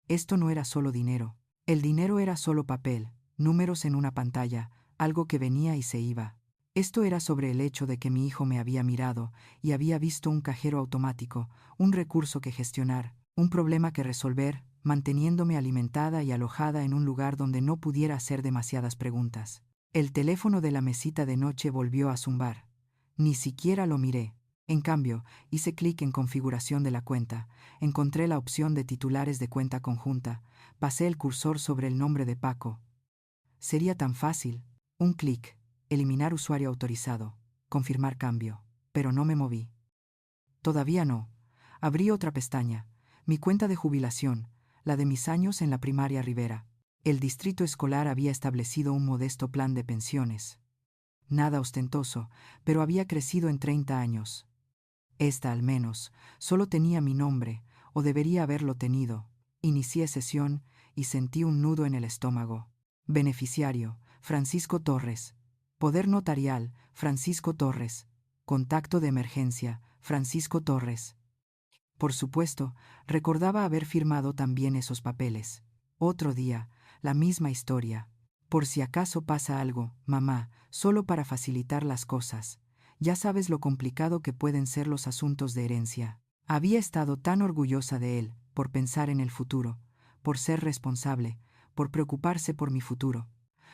Esto no era solo dinero. El dinero era solo papel, números en una pantalla, algo que venía y se iba. Esto era sobre el hecho de que mi hijo me había mirado y había visto un cajero automático, un recurso que gestionar, un problema que resolver, manteniéndome alimentada y alojada en un lugar donde no pudiera hacer demasiadas preguntas. El teléfono de la mesita de noche volvió a zumbar. Ni siquiera lo miré. En cambio, hice clic en configuración de la cuenta, encontré la opción de titulares de cuenta conjunta, pasé el cursor sobre el nombre de Paco. Sería tan fácil. Un clic. Eliminar usuario autorizado. Confirmar cambio. Pero no me moví. Todavía no. Abrí otra pestaña. Mi cuenta de jubilación, la de mis años en la primaria Rivera. El distrito escolar había establecido un modesto plan de pensiones. Nada ostentoso, pero había crecido en 30 años. Esta, al menos, solo tenía mi nombre, o debería haberlo tenido. Inicié sesión y sentí un nudo en el estómago. Beneficiario, Francisco Torres. Poder notarial, Francisco Torres. Contacto de emergencia, Francisco Torres. Por supuesto, recordaba haber firmado también esos papeles. Otro día, la misma historia. Por si acaso pasa algo, mamá, solo para facilitar las cosas. Ya sabes lo complicado que pueden ser los asuntos de herencia. Había estado tan orgullosa de él, por pensar en el futuro, por ser responsable, por preocuparse por mi futuro.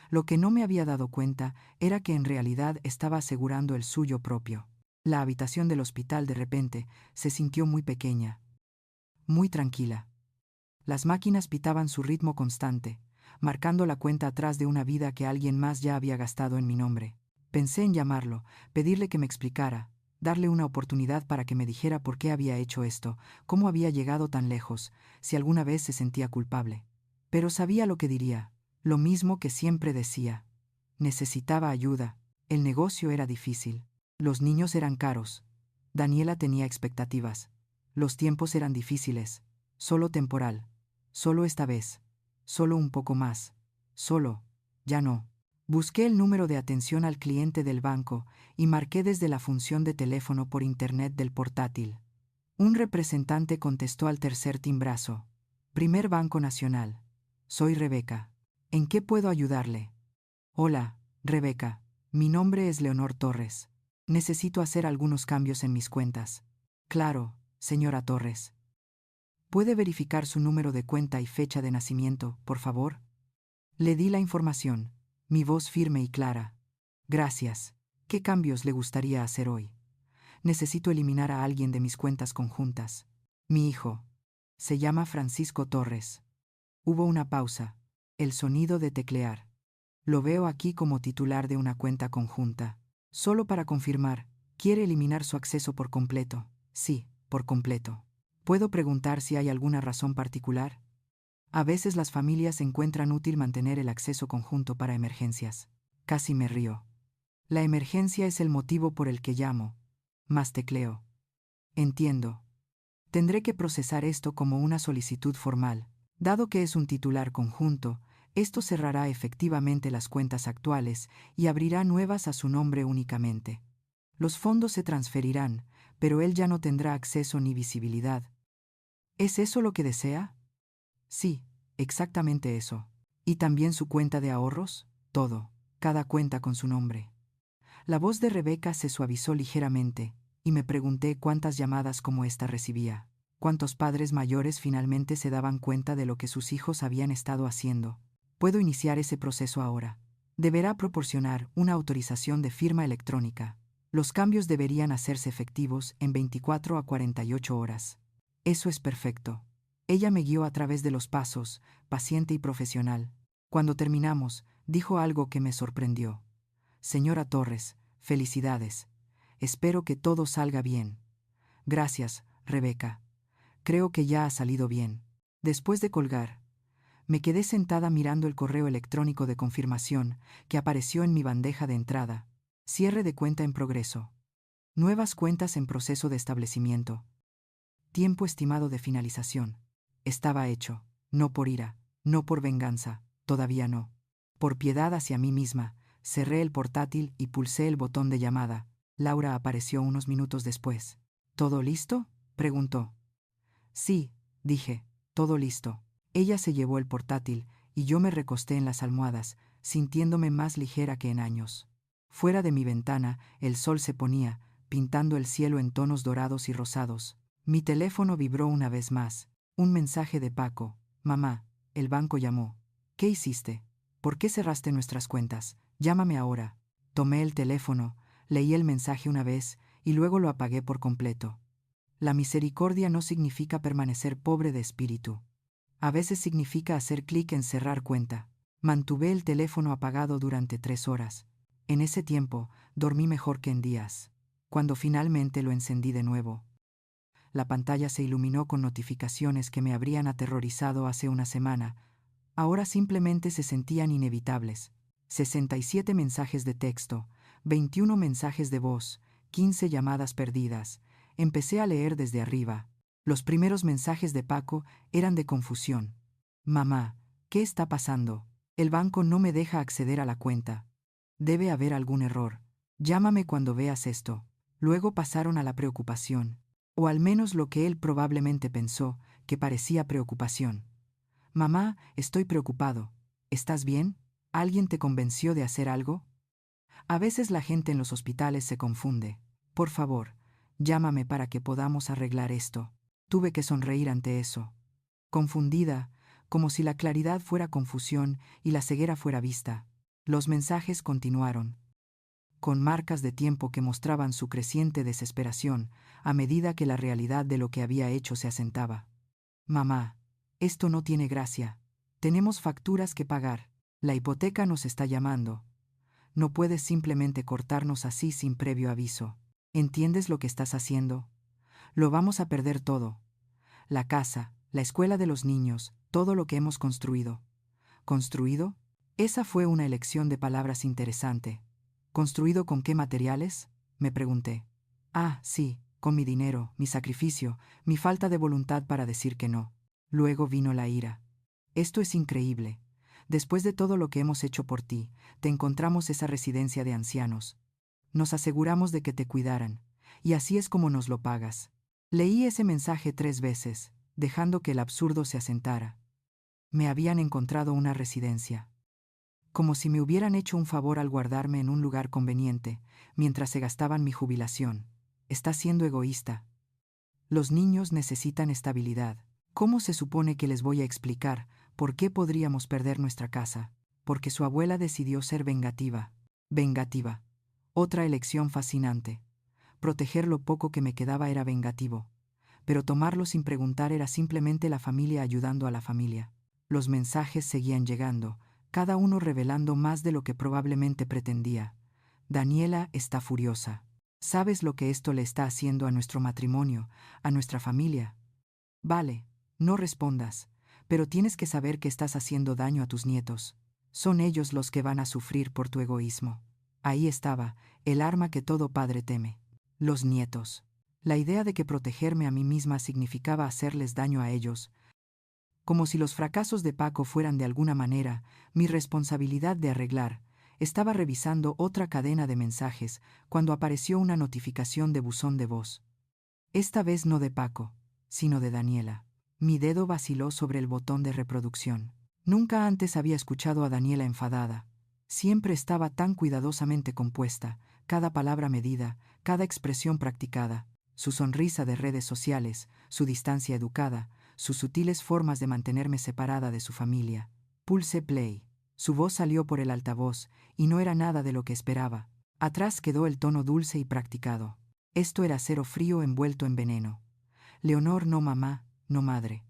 Lo que no me había dado cuenta era que en realidad estaba asegurando el suyo propio. La habitación del hospital de repente se sintió muy pequeña, muy tranquila. Las máquinas pitaban su ritmo constante, marcando la cuenta atrás de una vida que alguien más ya había gastado en mi nombre. Pensé en llamarlo, pedirle que me explicara, darle una oportunidad para que me dijera por qué había hecho esto, cómo había llegado tan lejos, si alguna vez se sentía culpable. Pero sabía lo que diría. Lo mismo que siempre decía. Necesitaba ayuda. El negocio era difícil. Los niños eran caros. Daniela tenía expectativas. Los tiempos eran difíciles. Solo temporal. Solo esta vez. Solo un poco más. Solo. Ya no. Busqué el número de atención al cliente del banco y marqué desde la función de teléfono por internet del portátil. Un representante contestó al tercer timbrazo. Primer Banco Nacional. Soy Rebeca. ¿En qué puedo ayudarle? Hola, Rebeca. Mi nombre es Leonor Torres. Necesito hacer algunos cambios en mis cuentas. Claro, señora Torres. ¿Puede verificar su número de cuenta y fecha de nacimiento, por favor? Le di la información, mi voz firme y clara. Gracias. ¿Qué cambios le gustaría hacer hoy? Necesito eliminar a alguien de mis cuentas conjuntas. Mi hijo. Se llama Francisco Torres. Hubo una pausa. El sonido de teclear. Lo veo aquí como titular de una cuenta conjunta. Solo para confirmar, ¿quiere eliminar su acceso por completo? Sí, por completo. ¿Puedo preguntar si hay alguna razón particular? A veces las familias encuentran útil mantener el acceso conjunto para emergencias. Casi me río. La emergencia es el motivo por el que llamo. Más tecleo. Entiendo. Tendré que procesar esto como una solicitud formal. Dado que es un titular conjunto, esto cerrará efectivamente las cuentas actuales y abrirá nuevas a su nombre únicamente. Los fondos se transferirán, pero él ya no tendrá acceso ni visibilidad. ¿Es eso lo que desea? Sí, exactamente eso. ¿Y también su cuenta de ahorros? Todo, cada cuenta con su nombre. La voz de Rebeca se suavizó ligeramente, y me pregunté cuántas llamadas como esta recibía. Cuántos padres mayores finalmente se daban cuenta de lo que sus hijos habían estado haciendo. Puedo iniciar ese proceso ahora. Deberá proporcionar una autorización de firma electrónica. Los cambios deberían hacerse efectivos en 24 a 48 horas. Eso es perfecto. Ella me guió a través de los pasos, paciente y profesional. Cuando terminamos, dijo algo que me sorprendió. Señora Torres, felicidades. Espero que todo salga bien. Gracias, Rebeca. Creo que ya ha salido bien. Después de colgar, me quedé sentada mirando el correo electrónico de confirmación que apareció en mi bandeja de entrada. Cierre de cuenta en progreso. Nuevas cuentas en proceso de establecimiento. Tiempo estimado de finalización. Estaba hecho. No por ira, no por venganza, todavía no. Por piedad hacia mí misma, cerré el portátil y pulsé el botón de llamada. Laura apareció unos minutos después. ¿Todo listo?, preguntó. Sí, dije, todo listo. Ella se llevó el portátil y yo me recosté en las almohadas, sintiéndome más ligera que en años. Fuera de mi ventana, el sol se ponía, pintando el cielo en tonos dorados y rosados. Mi teléfono vibró una vez más. Un mensaje de Paco. Mamá, el banco llamó. ¿Qué hiciste? ¿Por qué cerraste nuestras cuentas? Llámame ahora. Tomé el teléfono, leí el mensaje una vez y luego lo apagué por completo. La misericordia no significa permanecer pobre de espíritu. A veces significa hacer clic en cerrar cuenta. Mantuve el teléfono apagado durante 3 horas. En ese tiempo, dormí mejor que en días. Cuando finalmente lo encendí de nuevo, la pantalla se iluminó con notificaciones que me habrían aterrorizado hace una semana. Ahora simplemente se sentían inevitables. 67 mensajes de texto, 21 mensajes de voz, 15 llamadas perdidas. Empecé a leer desde arriba. Los primeros mensajes de Paco eran de confusión. Mamá, ¿qué está pasando? El banco no me deja acceder a la cuenta. Debe haber algún error. Llámame cuando veas esto. Luego pasaron a la preocupación. O al menos lo que él probablemente pensó, que parecía preocupación. Mamá, estoy preocupado. ¿Estás bien? ¿Alguien te convenció de hacer algo? A veces la gente en los hospitales se confunde. Por favor, llámame para que podamos arreglar esto. Tuve que sonreír ante eso. Confundida, como si la claridad fuera confusión y la ceguera fuera vista. Los mensajes continuaron, con marcas de tiempo que mostraban su creciente desesperación a medida que la realidad de lo que había hecho se asentaba. Mamá, esto no tiene gracia. Tenemos facturas que pagar. La hipoteca nos está llamando. No puedes simplemente cortarnos así sin previo aviso. ¿Entiendes lo que estás haciendo? Lo vamos a perder todo. La casa, la escuela de los niños, todo lo que hemos construido. ¿Construido? Esa fue una elección de palabras interesante. ¿Construido con qué materiales? Me pregunté. Ah, sí, con mi dinero, mi sacrificio, mi falta de voluntad para decir que no. Luego vino la ira. Esto es increíble. Después de todo lo que hemos hecho por ti, te encontramos esa residencia de ancianos. Nos aseguramos de que te cuidaran, y así es como nos lo pagas. Leí ese mensaje 3 veces, dejando que el absurdo se asentara. Me habían encontrado una residencia. Como si me hubieran hecho un favor al guardarme en un lugar conveniente, mientras se gastaban mi jubilación. Estás siendo egoísta. Los niños necesitan estabilidad. ¿Cómo se supone que les voy a explicar por qué podríamos perder nuestra casa? Porque su abuela decidió ser vengativa. Vengativa. Otra elección fascinante. Proteger lo poco que me quedaba era vengativo. Pero tomarlo sin preguntar era simplemente la familia ayudando a la familia. Los mensajes seguían llegando, cada uno revelando más de lo que probablemente pretendía. Daniela está furiosa. ¿Sabes lo que esto le está haciendo a nuestro matrimonio, a nuestra familia? Vale, no respondas, pero tienes que saber que estás haciendo daño a tus nietos. Son ellos los que van a sufrir por tu egoísmo. Ahí estaba, el arma que todo padre teme. Los nietos. La idea de que protegerme a mí misma significaba hacerles daño a ellos, como si los fracasos de Paco fueran de alguna manera mi responsabilidad de arreglar. Estaba revisando otra cadena de mensajes cuando apareció una notificación de buzón de voz. Esta vez no de Paco, sino de Daniela. Mi dedo vaciló sobre el botón de reproducción. Nunca antes había escuchado a Daniela enfadada. Siempre estaba tan cuidadosamente compuesta, cada palabra medida, cada expresión practicada. Su sonrisa de redes sociales, su distancia educada, sus sutiles formas de mantenerme separada de su familia. Pulse play. Su voz salió por el altavoz, y no era nada de lo que esperaba. Atrás quedó el tono dulce y practicado. Esto era acero frío envuelto en veneno. Leonor, no mamá, no madre.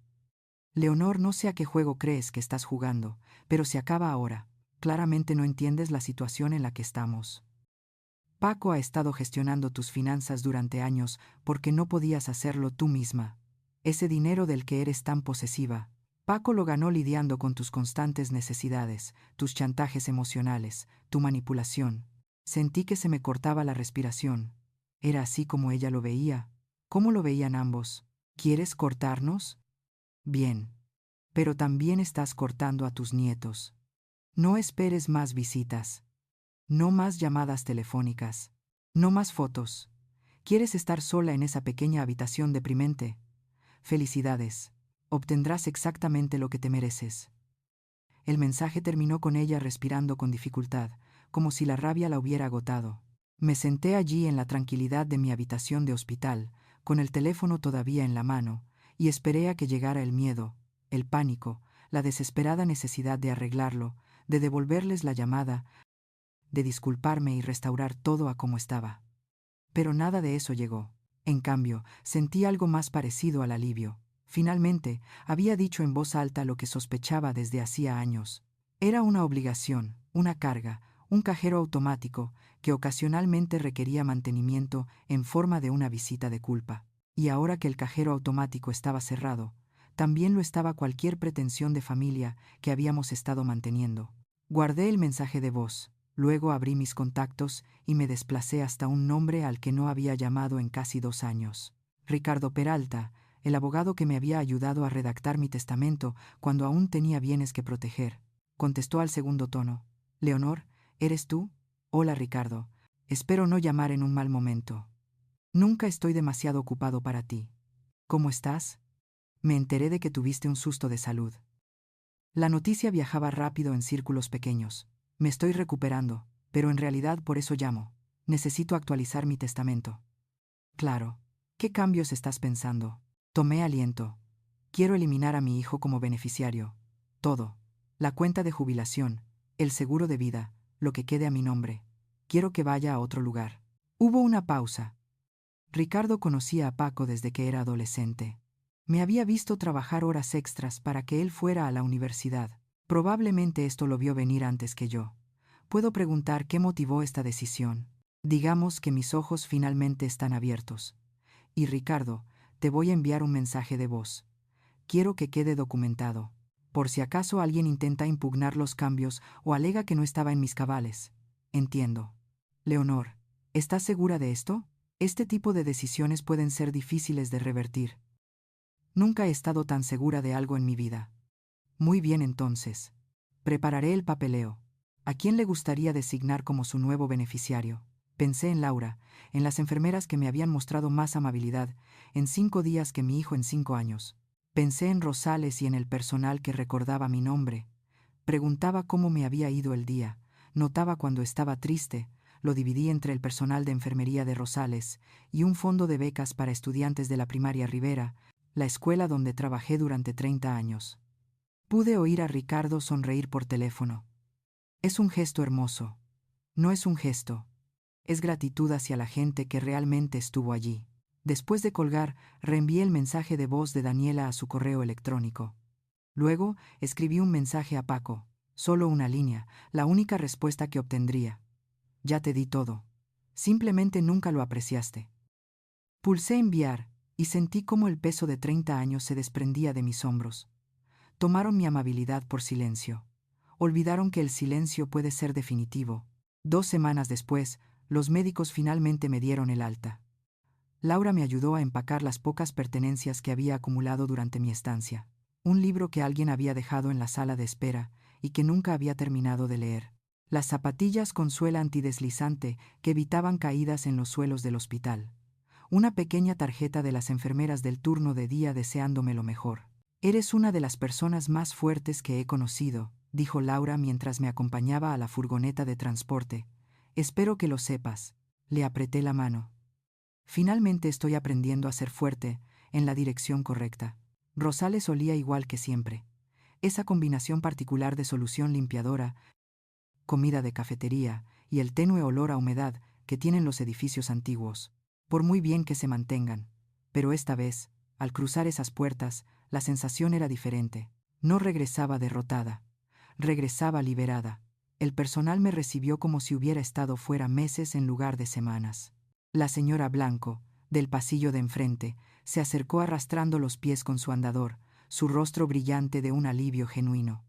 Leonor, no sé a qué juego crees que estás jugando, pero se acaba ahora. Claramente no entiendes la situación en la que estamos. Paco ha estado gestionando tus finanzas durante años porque no podías hacerlo tú misma. Ese dinero del que eres tan posesiva, Paco lo ganó lidiando con tus constantes necesidades, tus chantajes emocionales, tu manipulación. Sentí que se me cortaba la respiración. ¿Era así como ella lo veía? ¿Cómo lo veían ambos? ¿Quieres cortarnos? Bien. Pero también estás cortando a tus nietos. No esperes más visitas. No más llamadas telefónicas. No más fotos. ¿Quieres estar sola en esa pequeña habitación deprimente? Felicidades. Obtendrás exactamente lo que te mereces. El mensaje terminó con ella respirando con dificultad, como si la rabia la hubiera agotado. Me senté allí en la tranquilidad de mi habitación de hospital, con el teléfono todavía en la mano, y esperé a que llegara el miedo, el pánico, la desesperada necesidad de arreglarlo, de devolverles la llamada, de disculparme y restaurar todo a como estaba. Pero nada de eso llegó. En cambio, sentí algo más parecido al alivio. Finalmente, había dicho en voz alta lo que sospechaba desde hacía años. Era una obligación, una carga, un cajero automático que ocasionalmente requería mantenimiento en forma de una visita de culpa. Y ahora que el cajero automático estaba cerrado, también lo estaba cualquier pretensión de familia que habíamos estado manteniendo. Guardé el mensaje de voz. Luego abrí mis contactos y me desplacé hasta un nombre al que no había llamado en casi 2 años. Ricardo Peralta, el abogado que me había ayudado a redactar mi testamento cuando aún tenía bienes que proteger. Contestó al segundo tono. Leonor, ¿eres tú? Hola, Ricardo. Espero no llamar en un mal momento. Nunca estoy demasiado ocupado para ti. ¿Cómo estás? Me enteré de que tuviste un susto de salud. La noticia viajaba rápido en círculos pequeños. Me estoy recuperando, pero en realidad por eso llamo. Necesito actualizar mi testamento. Claro. ¿Qué cambios estás pensando? Tomé aliento. Quiero eliminar a mi hijo como beneficiario. Todo. La cuenta de jubilación, el seguro de vida, lo que quede a mi nombre. Quiero que vaya a otro lugar. Hubo una pausa. Ricardo conocía a Paco desde que era adolescente. Me había visto trabajar horas extras para que él fuera a la universidad. Probablemente esto lo vio venir antes que yo. Puedo preguntar qué motivó esta decisión. Digamos que mis ojos finalmente están abiertos. Y Ricardo, te voy a enviar un mensaje de voz. Quiero que quede documentado. por si acaso alguien intenta impugnar los cambios o alega que no estaba en mis cabales. Entiendo. Leonor, ¿estás segura de esto? Este tipo de decisiones pueden ser difíciles de revertir. Nunca he estado tan segura de algo en mi vida. Muy bien entonces. Prepararé el papeleo. ¿A quién le gustaría designar como su nuevo beneficiario? Pensé en Laura, en las enfermeras que me habían mostrado más amabilidad en 5 días que mi hijo en 5 años. Pensé en Rosales y en el personal que recordaba mi nombre. Preguntaba cómo me había ido el día, notaba cuando estaba triste, lo dividí entre el personal de enfermería de Rosales y un fondo de becas para estudiantes de la primaria Rivera, la escuela donde trabajé durante 30 años. Pude oír a Ricardo sonreír por teléfono. Es un gesto hermoso. No es un gesto. Es gratitud hacia la gente que realmente estuvo allí. Después de colgar, reenvié el mensaje de voz de Daniela a su correo electrónico. Luego, escribí un mensaje a Paco, solo una línea, la única respuesta que obtendría. Ya te di todo. Simplemente nunca lo apreciaste. Pulsé enviar, y sentí cómo el peso de 30 años se desprendía de mis hombros. Tomaron mi amabilidad por silencio. Olvidaron que el silencio puede ser definitivo. 2 semanas después, los médicos finalmente me dieron el alta. Laura me ayudó a empacar las pocas pertenencias que había acumulado durante mi estancia. Un libro que alguien había dejado en la sala de espera y que nunca había terminado de leer. Las zapatillas con suela antideslizante que evitaban caídas en los suelos del hospital. Una pequeña tarjeta de las enfermeras del turno de día deseándome lo mejor. Eres una de las personas más fuertes que he conocido, dijo Laura mientras me acompañaba a la furgoneta de transporte. Espero que lo sepas. Le apreté la mano. Finalmente estoy aprendiendo a ser fuerte, en la dirección correcta. Rosales olía igual que siempre. Esa combinación particular de solución limpiadora, comida de cafetería y el tenue olor a humedad que tienen los edificios antiguos. Por muy bien que se mantengan. Pero esta vez, al cruzar esas puertas, la sensación era diferente. No regresaba derrotada. Regresaba liberada. El personal me recibió como si hubiera estado fuera meses en lugar de semanas. La señora Blanco, del pasillo de enfrente, se acercó arrastrando los pies con su andador, su rostro brillante de un alivio genuino.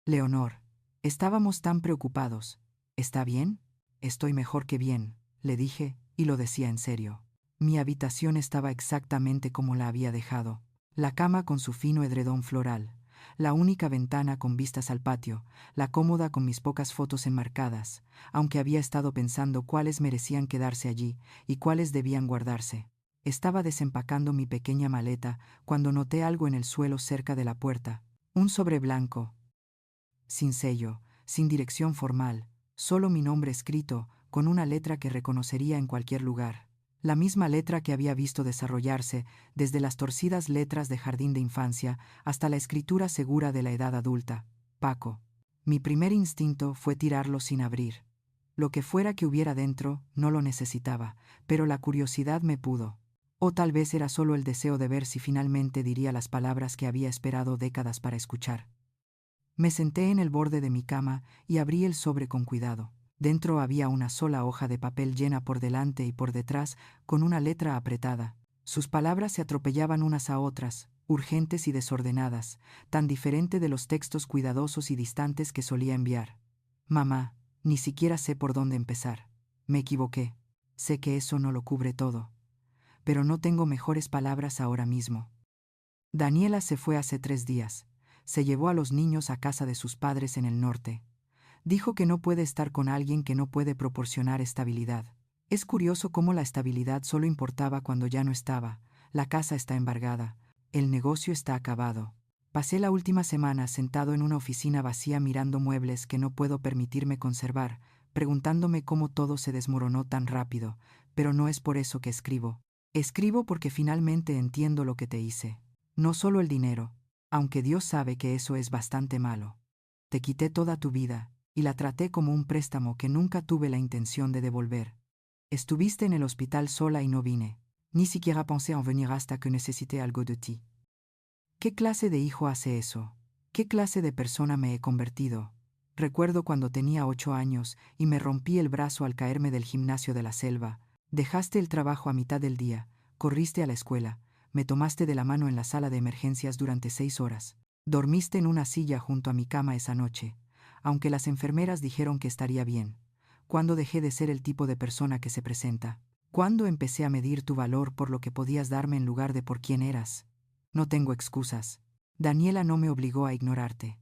Leonor, estábamos tan preocupados. ¿Está bien? Estoy mejor que bien, le dije, y lo decía en serio. Mi habitación estaba exactamente como la había dejado. La cama con su fino edredón floral, la única ventana con vistas al patio, la cómoda con mis pocas fotos enmarcadas, aunque había estado pensando cuáles merecían quedarse allí y cuáles debían guardarse. Estaba desempacando mi pequeña maleta cuando noté algo en el suelo cerca de la puerta, un sobre blanco, sin sello, sin dirección formal, solo mi nombre escrito, con una letra que reconocería en cualquier lugar. La misma letra que había visto desarrollarse desde las torcidas letras de jardín de infancia hasta la escritura segura de la edad adulta. Paco. Mi primer instinto fue tirarlo sin abrir. Lo que fuera que hubiera dentro, no lo necesitaba, pero la curiosidad me pudo. O tal vez era solo el deseo de ver si finalmente diría las palabras que había esperado décadas para escuchar. Me senté en el borde de mi cama y abrí el sobre con cuidado. Dentro había una sola hoja de papel llena por delante y por detrás, con una letra apretada. Sus palabras se atropellaban unas a otras, urgentes y desordenadas, tan diferente de los textos cuidadosos y distantes que solía enviar. Mamá, ni siquiera sé por dónde empezar. Me equivoqué. Sé que eso no lo cubre todo. Pero no tengo mejores palabras ahora mismo. Daniela se fue hace 3 días. Se llevó a los niños a casa de sus padres en el norte. Dijo que no puede estar con alguien que no puede proporcionar estabilidad. Es curioso cómo la estabilidad solo importaba cuando ya no estaba. La casa está embargada. El negocio está acabado. Pasé la última semana sentado en una oficina vacía mirando muebles que no puedo permitirme conservar, preguntándome cómo todo se desmoronó tan rápido, pero no es por eso que escribo. Escribo porque finalmente entiendo lo que te hice. No solo el dinero, aunque Dios sabe que eso es bastante malo. Te quité toda tu vida, y la traté como un préstamo que nunca tuve la intención de devolver. Estuviste en el hospital sola y no vine. Ni siquiera pensé en venir hasta que necesité algo de ti. ¿Qué clase de hijo hace eso? ¿Qué clase de persona me he convertido? Recuerdo cuando tenía 8 años y me rompí el brazo al caerme del gimnasio de la selva. Dejaste el trabajo a mitad del día, corriste a la escuela, me tomaste de la mano en la sala de emergencias durante 6 horas. Dormiste en una silla junto a mi cama esa noche, aunque las enfermeras dijeron que estaría bien. ¿Cuándo dejé de ser el tipo de persona que se presenta? ¿Cuándo empecé a medir tu valor por lo que podías darme en lugar de por quién eras? No tengo excusas. Daniela no me obligó a ignorarte.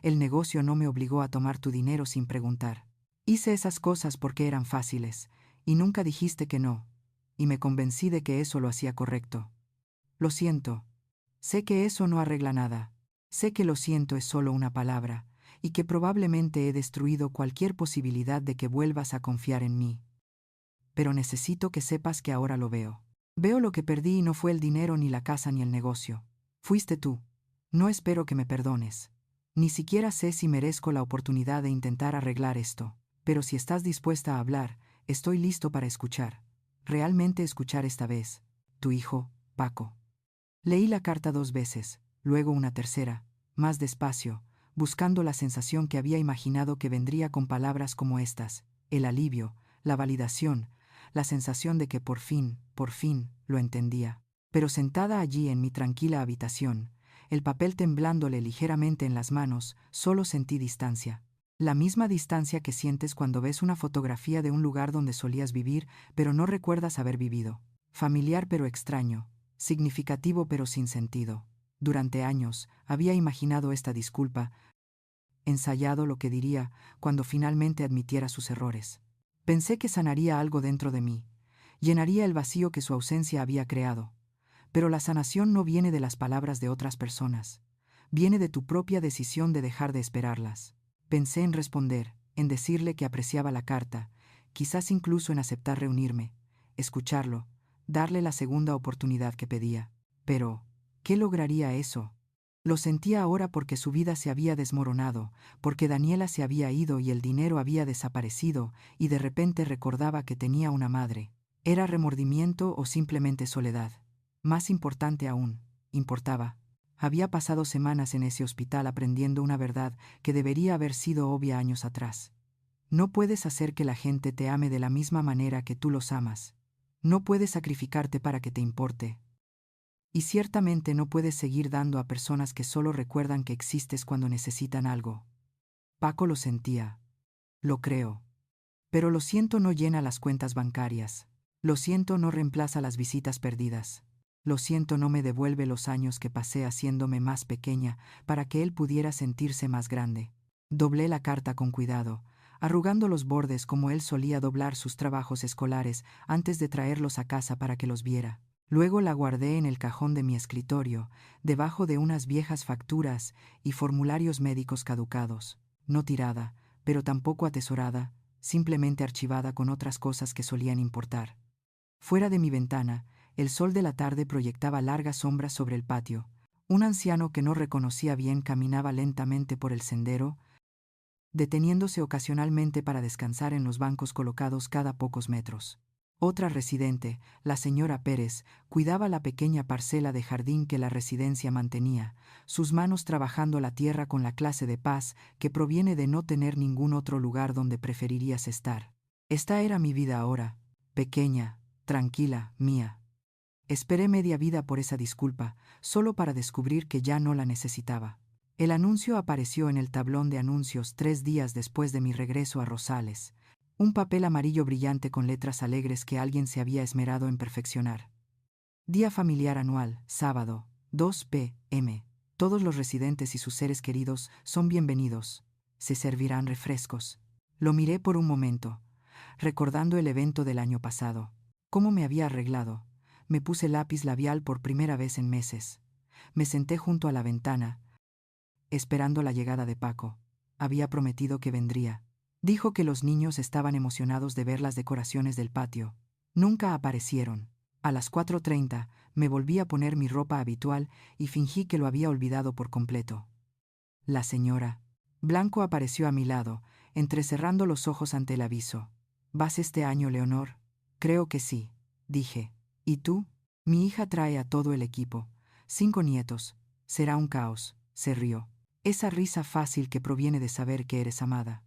El negocio no me obligó a tomar tu dinero sin preguntar. Hice esas cosas porque eran fáciles, y nunca dijiste que no, y me convencí de que eso lo hacía correcto. Lo siento. Sé que eso no arregla nada. Sé que lo siento es solo una palabra, y que probablemente he destruido cualquier posibilidad de que vuelvas a confiar en mí. Pero necesito que sepas que ahora lo veo. Veo lo que perdí y no fue el dinero ni la casa ni el negocio. Fuiste tú. No espero que me perdones. Ni siquiera sé si merezco la oportunidad de intentar arreglar esto. Pero si estás dispuesta a hablar, estoy listo para escuchar. Realmente escuchar esta vez. Tu hijo, Paco. Leí la carta 2 veces, luego una tercera, más despacio, buscando la sensación que había imaginado que vendría con palabras como estas: el alivio, la validación, la sensación de que por fin, lo entendía. Pero sentada allí en mi tranquila habitación, el papel temblándole ligeramente en las manos, solo sentí distancia. La misma distancia que sientes cuando ves una fotografía de un lugar donde solías vivir, pero no recuerdas haber vivido. Familiar pero extraño, significativo pero sin sentido. Durante años había imaginado esta disculpa, ensayado lo que diría cuando finalmente admitiera sus errores. Pensé que sanaría algo dentro de mí, llenaría el vacío que su ausencia había creado. Pero la sanación no viene de las palabras de otras personas, viene de tu propia decisión de dejar de esperarlas. Pensé en responder, en decirle que apreciaba la carta, quizás incluso en aceptar reunirme, escucharlo, darle la segunda oportunidad que pedía. Pero, ¿qué lograría eso? Lo sentía ahora porque su vida se había desmoronado, porque Daniela se había ido y el dinero había desaparecido, y de repente recordaba que tenía una madre. ¿Era remordimiento o simplemente soledad? Más importante aún, importaba. Había pasado semanas en ese hospital aprendiendo una verdad que debería haber sido obvia años atrás. No puedes hacer que la gente te ame de la misma manera que tú los amas. No puedes sacrificarte para que te importe. Y ciertamente no puedes seguir dando a personas que solo recuerdan que existes cuando necesitan algo. Paco lo sentía. Lo creo. Pero lo siento no llena las cuentas bancarias. Lo siento no reemplaza las visitas perdidas. Lo siento no me devuelve los años que pasé haciéndome más pequeña para que él pudiera sentirse más grande. Doblé la carta con cuidado, arrugando los bordes como él solía doblar sus trabajos escolares antes de traerlos a casa para que los viera. Luego la guardé en el cajón de mi escritorio, debajo de unas viejas facturas y formularios médicos caducados, no tirada, pero tampoco atesorada, simplemente archivada con otras cosas que solían importar. Fuera de mi ventana, el sol de la tarde proyectaba largas sombras sobre el patio. Un anciano que no reconocía bien caminaba lentamente por el sendero, deteniéndose ocasionalmente para descansar en los bancos colocados cada pocos metros. Otra residente, la señora Pérez, cuidaba la pequeña parcela de jardín que la residencia mantenía, sus manos trabajando la tierra con la clase de paz que proviene de no tener ningún otro lugar donde preferirías estar. Esta era mi vida ahora, pequeña, tranquila, mía. Esperé media vida por esa disculpa, solo para descubrir que ya no la necesitaba. El anuncio apareció en el tablón de anuncios 3 días después de mi regreso a Rosales. Un papel amarillo brillante con letras alegres que alguien se había esmerado en perfeccionar. Día familiar anual, sábado, 2 p.m. Todos los residentes y sus seres queridos son bienvenidos. Se servirán refrescos. Lo miré por un momento, recordando el evento del año pasado. Cómo me había arreglado. Me puse lápiz labial por primera vez en meses. Me senté junto a la ventana, esperando la llegada de Paco. Había prometido que vendría. Dijo que los niños estaban emocionados de ver las decoraciones del patio. Nunca aparecieron. A las 4:30 me volví a poner mi ropa habitual y fingí que lo había olvidado por completo. La señora Blanco apareció a mi lado, entrecerrando los ojos ante el aviso. ¿Vas este año, Leonor? Creo que sí, dije. ¿Y tú? Mi hija trae a todo el equipo. 5 nietos. Será un caos, se rió. Esa risa fácil que proviene de saber que eres amada.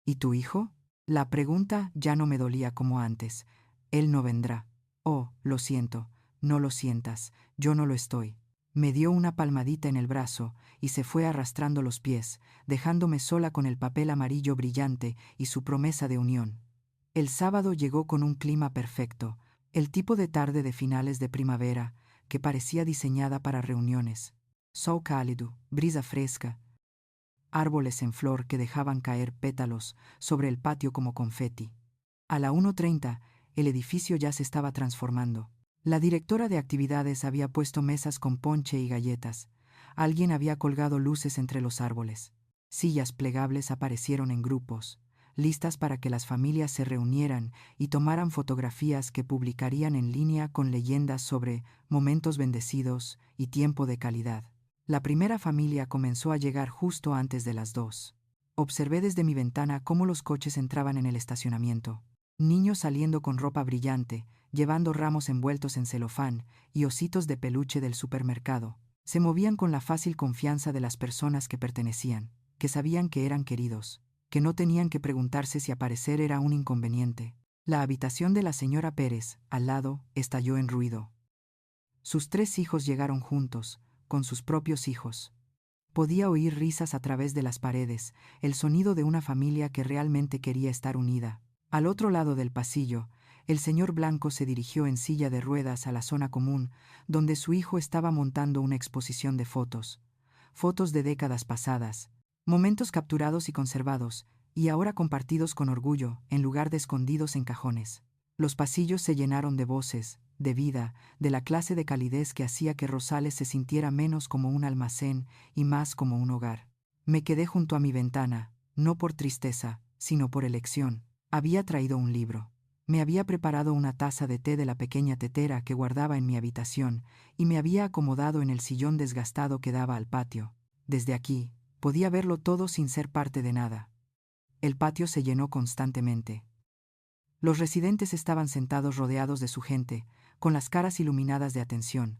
¿Y tu hijo? La pregunta ya no me dolía como antes. Él no vendrá. Oh, lo siento. No lo sientas. Yo no lo estoy. Me dio una palmadita en el brazo y se fue arrastrando los pies, dejándome sola con el papel amarillo brillante y su promesa de unión. El sábado llegó con un clima perfecto, el tipo de tarde de finales de primavera, que parecía diseñada para reuniones. Sol cálido, brisa fresca, árboles en flor que dejaban caer pétalos sobre el patio como confeti. A la 1:30, el edificio ya se estaba transformando. La directora de actividades había puesto mesas con ponche y galletas. Alguien había colgado luces entre los árboles. Sillas plegables aparecieron en grupos, listas para que las familias se reunieran y tomaran fotografías que publicarían en línea con leyendas sobre momentos bendecidos y tiempo de calidad. La primera familia comenzó a llegar justo antes de las 2. Observé desde mi ventana cómo los coches entraban en el estacionamiento. Niños saliendo con ropa brillante, llevando ramos envueltos en celofán y ositos de peluche del supermercado. Se movían con la fácil confianza de las personas que pertenecían, que sabían que eran queridos, que no tenían que preguntarse si aparecer era un inconveniente. La habitación de la señora Pérez, al lado, estalló en ruido. Sus 3 hijos llegaron juntos, con sus propios hijos. Podía oír risas a través de las paredes, el sonido de una familia que realmente quería estar unida. Al otro lado del pasillo, el señor Blanco se dirigió en silla de ruedas a la zona común, donde su hijo estaba montando una exposición de fotos. Fotos de décadas pasadas, momentos capturados y conservados, y ahora compartidos con orgullo, en lugar de escondidos en cajones. Los pasillos se llenaron de voces, de vida, de la clase de calidez que hacía que Rosales se sintiera menos como un almacén y más como un hogar. Me quedé junto a mi ventana, no por tristeza, sino por elección. Había traído un libro. Me había preparado una taza de té de la pequeña tetera que guardaba en mi habitación y me había acomodado en el sillón desgastado que daba al patio. Desde aquí, podía verlo todo sin ser parte de nada. El patio se llenó constantemente. Los residentes estaban sentados rodeados de su gente, con las caras iluminadas de atención.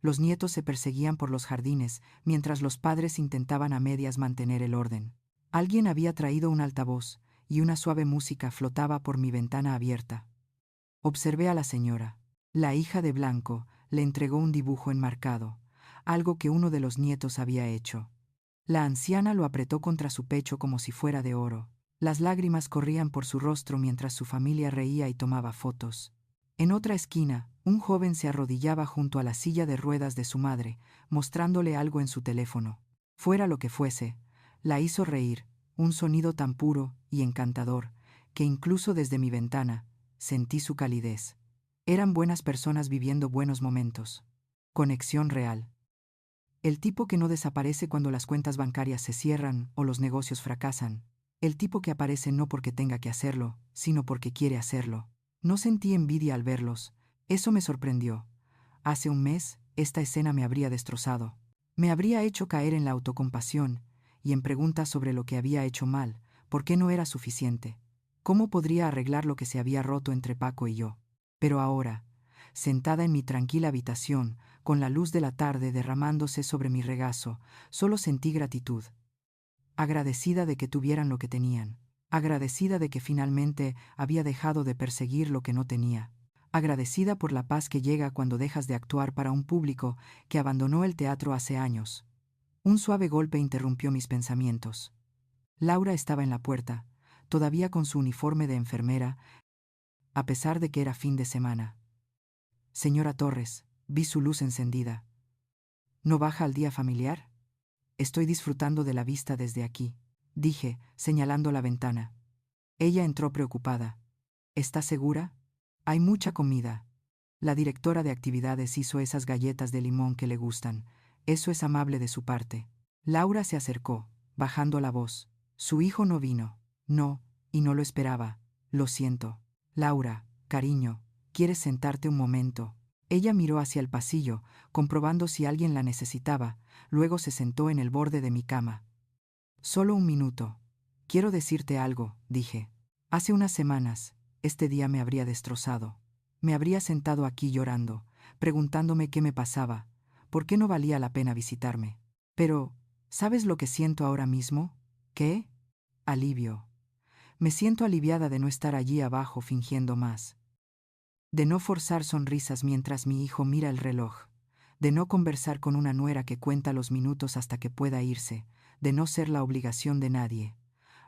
Los nietos se perseguían por los jardines, mientras los padres intentaban a medias mantener el orden. Alguien había traído un altavoz, y una suave música flotaba por mi ventana abierta. Observé a la señora. La hija de Blanco le entregó un dibujo enmarcado, algo que uno de los nietos había hecho. La anciana lo apretó contra su pecho como si fuera de oro. Las lágrimas corrían por su rostro mientras su familia reía y tomaba fotos. En otra esquina, un joven se arrodillaba junto a la silla de ruedas de su madre, mostrándole algo en su teléfono. Fuera lo que fuese, la hizo reír, un sonido tan puro y encantador, que incluso desde mi ventana, sentí su calidez. Eran buenas personas viviendo buenos momentos. Conexión real. El tipo que no desaparece cuando las cuentas bancarias se cierran o los negocios fracasan. El tipo que aparece no porque tenga que hacerlo, sino porque quiere hacerlo. No sentí envidia al verlos. Eso me sorprendió. Hace un mes, esta escena me habría destrozado. Me habría hecho caer en la autocompasión y en preguntas sobre lo que había hecho mal, por qué no era suficiente. ¿Cómo podría arreglar lo que se había roto entre Paco y yo? Pero ahora, sentada en mi tranquila habitación, con la luz de la tarde derramándose sobre mi regazo, solo sentí gratitud. Agradecida de que tuvieran lo que tenían. Agradecida de que finalmente había dejado de perseguir lo que no tenía. Agradecida por la paz que llega cuando dejas de actuar para un público que abandonó el teatro hace años. Un suave golpe interrumpió mis pensamientos. Laura estaba en la puerta, todavía con su uniforme de enfermera, a pesar de que era fin de semana. Señora Torres, vi su luz encendida. ¿No baja al día familiar? Estoy disfrutando de la vista desde aquí, dije, señalando la ventana. Ella entró preocupada. ¿Está segura? Hay mucha comida. La directora de actividades hizo esas galletas de limón que le gustan. Eso es amable de su parte. Laura se acercó, bajando la voz. Su hijo no vino. No, y no lo esperaba. Lo siento. Laura, cariño, ¿quieres sentarte un momento? Ella miró hacia el pasillo, comprobando si alguien la necesitaba, luego se sentó en el borde de mi cama. Solo un minuto. Quiero decirte algo, dije. Hace unas semanas, este día me habría destrozado. Me habría sentado aquí llorando, preguntándome qué me pasaba, por qué no valía la pena visitarme. Pero, ¿sabes lo que siento ahora mismo? ¿Qué? Alivio. Me siento aliviada de no estar allí abajo fingiendo más. De no forzar sonrisas mientras mi hijo mira el reloj, de no conversar con una nuera que cuenta los minutos hasta que pueda irse, de no ser la obligación de nadie.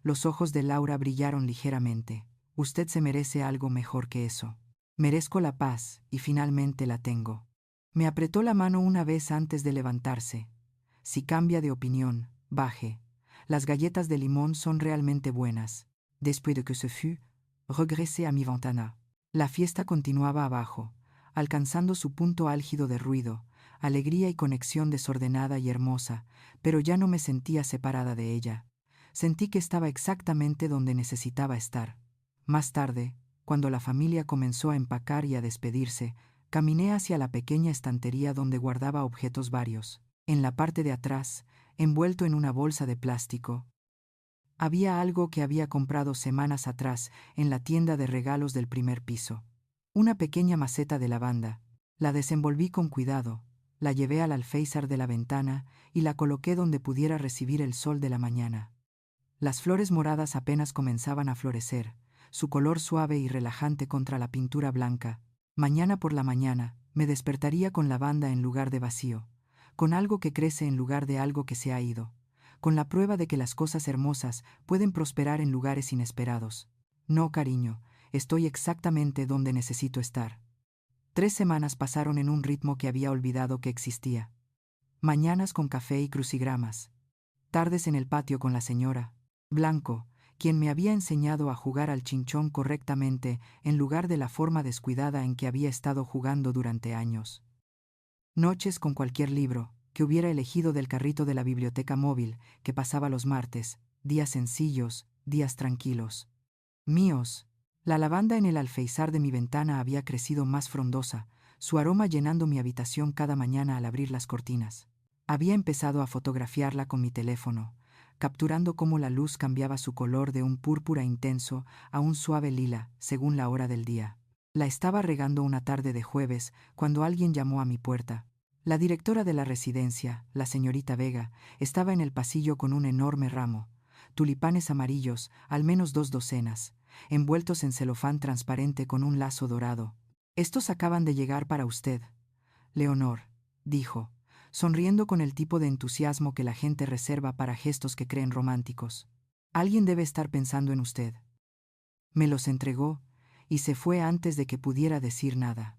Los ojos de Laura brillaron ligeramente. Usted se merece algo mejor que eso. Merezco la paz, y finalmente la tengo. Me apretó la mano una vez antes de levantarse. Si cambia de opinión, baje. Las galletas de limón son realmente buenas. Después de que se fut, regresé a mi ventana. La fiesta continuaba abajo, alcanzando su punto álgido de ruido, alegría y conexión desordenada y hermosa, pero ya no me sentía separada de ella. Sentí que estaba exactamente donde necesitaba estar. Más tarde, cuando la familia comenzó a empacar y a despedirse, caminé hacia la pequeña estantería donde guardaba objetos varios. En la parte de atrás, envuelto en una bolsa de plástico, había algo que había comprado semanas atrás en la tienda de regalos del primer piso. Una pequeña maceta de lavanda. La desenvolví con cuidado, la llevé al alféizar de la ventana y la coloqué donde pudiera recibir el sol de la mañana. Las flores moradas apenas comenzaban a florecer, su color suave y relajante contra la pintura blanca. Mañana por la mañana, me despertaría con lavanda en lugar de vacío, con algo que crece en lugar de algo que se ha ido, con la prueba de que las cosas hermosas pueden prosperar en lugares inesperados. No, cariño, estoy exactamente donde necesito estar. 3 semanas pasaron en un ritmo que había olvidado que existía. Mañanas con café y crucigramas. Tardes en el patio con la señora Blanco, quien me había enseñado a jugar al chinchón correctamente en lugar de la forma descuidada en que había estado jugando durante años. Noches con cualquier libro que hubiera elegido del carrito de la biblioteca móvil que pasaba los martes, días sencillos, días tranquilos. Míos. La lavanda en el alféizar de mi ventana había crecido más frondosa, su aroma llenando mi habitación cada mañana al abrir las cortinas. Había empezado a fotografiarla con mi teléfono, capturando cómo la luz cambiaba su color de un púrpura intenso a un suave lila, según la hora del día. La estaba regando una tarde de jueves cuando alguien llamó a mi puerta. La directora de la residencia, la señorita Vega, estaba en el pasillo con un enorme ramo, tulipanes amarillos, al menos 2 docenas, envueltos en celofán transparente con un lazo dorado. «Estos acaban de llegar para usted, Leonor», dijo, sonriendo con el tipo de entusiasmo que la gente reserva para gestos que creen románticos. «Alguien debe estar pensando en usted». Me los entregó y se fue antes de que pudiera decir nada.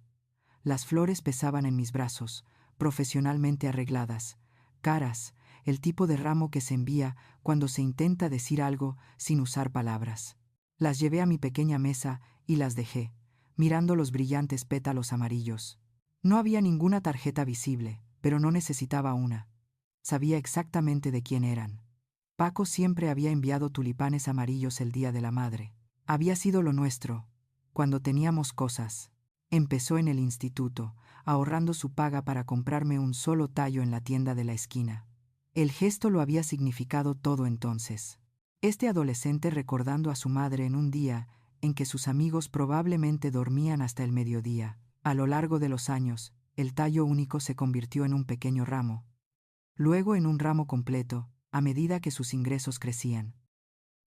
Las flores pesaban en mis brazos, profesionalmente arregladas, caras, el tipo de ramo que se envía cuando se intenta decir algo sin usar palabras. Las llevé a mi pequeña mesa y las dejé, mirando los brillantes pétalos amarillos. No había ninguna tarjeta visible, pero no necesitaba una. Sabía exactamente de quién eran. Paco siempre había enviado tulipanes amarillos el Día de la Madre. Había sido lo nuestro, cuando teníamos cosas. Empezó en el instituto, ahorrando su paga para comprarme un solo tallo en la tienda de la esquina. El gesto lo había significado todo entonces. Este adolescente recordando a su madre en un día en que sus amigos probablemente dormían hasta el mediodía. A lo largo de los años, el tallo único se convirtió en un pequeño ramo. Luego en un ramo completo, a medida que sus ingresos crecían.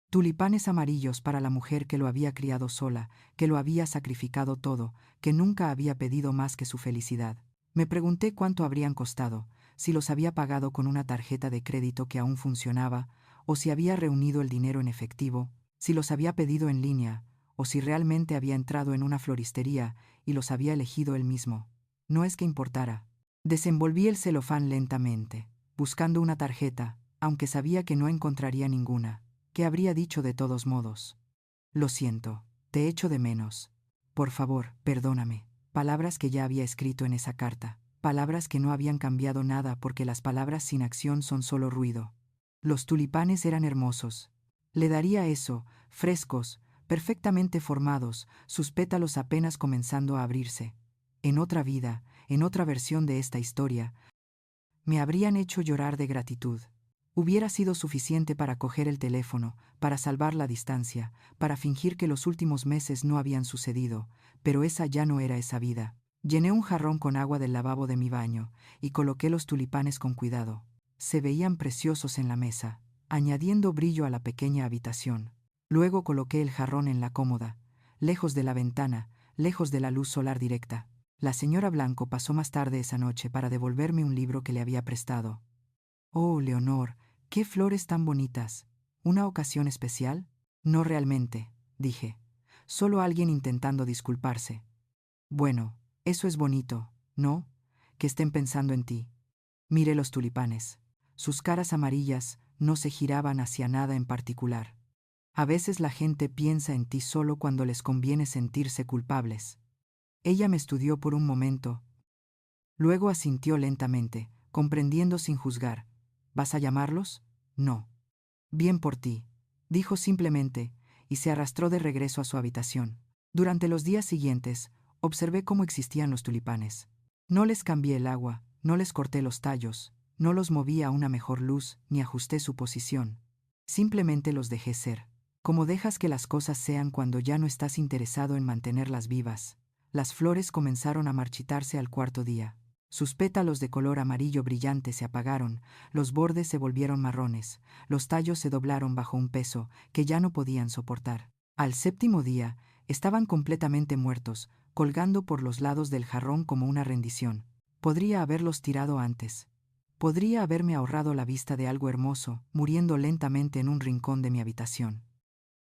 Tulipanes amarillos para la mujer que lo había criado sola, que lo había sacrificado todo, que nunca había pedido más que su felicidad. Me pregunté cuánto habrían costado, si los había pagado con una tarjeta de crédito que aún funcionaba, o si había reunido el dinero en efectivo, si los había pedido en línea, o si realmente había entrado en una floristería y los había elegido él mismo. No es que importara. Desenvolví el celofán lentamente, buscando una tarjeta, aunque sabía que no encontraría ninguna. ¿Qué habría dicho de todos modos? «Lo siento, te echo de menos. Por favor, perdóname». Palabras que ya había escrito en esa carta. Palabras que no habían cambiado nada porque las palabras sin acción son solo ruido. Los tulipanes eran hermosos. Le daría eso, frescos, perfectamente formados, sus pétalos apenas comenzando a abrirse. En otra vida, en otra versión de esta historia, me habrían hecho llorar de gratitud. Hubiera sido suficiente para coger el teléfono, para salvar la distancia, para fingir que los últimos meses no habían sucedido, pero esa ya no era esa vida. Llené un jarrón con agua del lavabo de mi baño y coloqué los tulipanes con cuidado. Se veían preciosos en la mesa, añadiendo brillo a la pequeña habitación. Luego coloqué el jarrón en la cómoda, lejos de la ventana, lejos de la luz solar directa. La señora Blanco pasó más tarde esa noche para devolverme un libro que le había prestado. Oh, Leonor, qué flores tan bonitas. ¿Una ocasión especial? No realmente, dije. Solo alguien intentando disculparse. Bueno, eso es bonito, ¿no? Que estén pensando en ti. Miré los tulipanes. Sus caras amarillas no se giraban hacia nada en particular. A veces la gente piensa en ti solo cuando les conviene sentirse culpables. Ella me estudió por un momento. Luego asintió lentamente, comprendiendo sin juzgar. ¿Vas a llamarlos? No. Bien por ti, dijo simplemente, y se arrastró de regreso a su habitación. Durante los días siguientes, observé cómo existían los tulipanes. No les cambié el agua, no les corté los tallos, no los moví a una mejor luz, ni ajusté su posición. Simplemente los dejé ser. Como dejas que las cosas sean cuando ya no estás interesado en mantenerlas vivas. Las flores comenzaron a marchitarse al cuarto día. Sus pétalos de color amarillo brillante se apagaron, los bordes se volvieron marrones, los tallos se doblaron bajo un peso que ya no podían soportar. Al séptimo día, estaban completamente muertos, colgando por los lados del jarrón como una rendición. Podría haberlos tirado antes. Podría haberme ahorrado la vista de algo hermoso, muriendo lentamente en un rincón de mi habitación.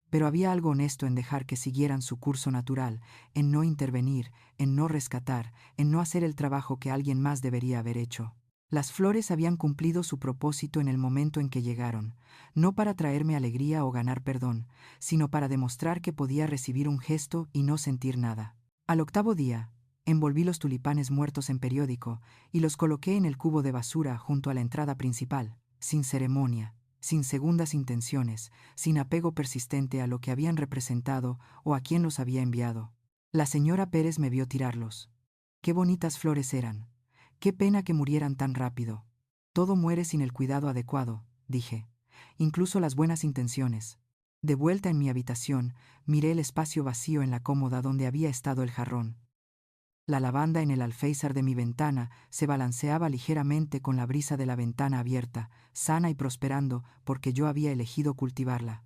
Pero había algo honesto en dejar que siguieran su curso natural, en no intervenir, en no rescatar, en no hacer el trabajo que alguien más debería haber hecho. Las flores habían cumplido su propósito en el momento en que llegaron, no para traerme alegría o ganar perdón, sino para demostrar que podía recibir un gesto y no sentir nada. Al octavo día, envolví los tulipanes muertos en periódico y los coloqué en el cubo de basura junto a la entrada principal, sin ceremonia, sin segundas intenciones, sin apego persistente a lo que habían representado o a quién los había enviado. La señora Pérez me vio tirarlos. Qué bonitas flores eran. Qué pena que murieran tan rápido. Todo muere sin el cuidado adecuado, dije. Incluso las buenas intenciones. De vuelta en mi habitación, miré el espacio vacío en la cómoda donde había estado el jarrón. La lavanda en el alféizar de mi ventana se balanceaba ligeramente con la brisa de la ventana abierta, sana y prosperando porque yo había elegido cultivarla.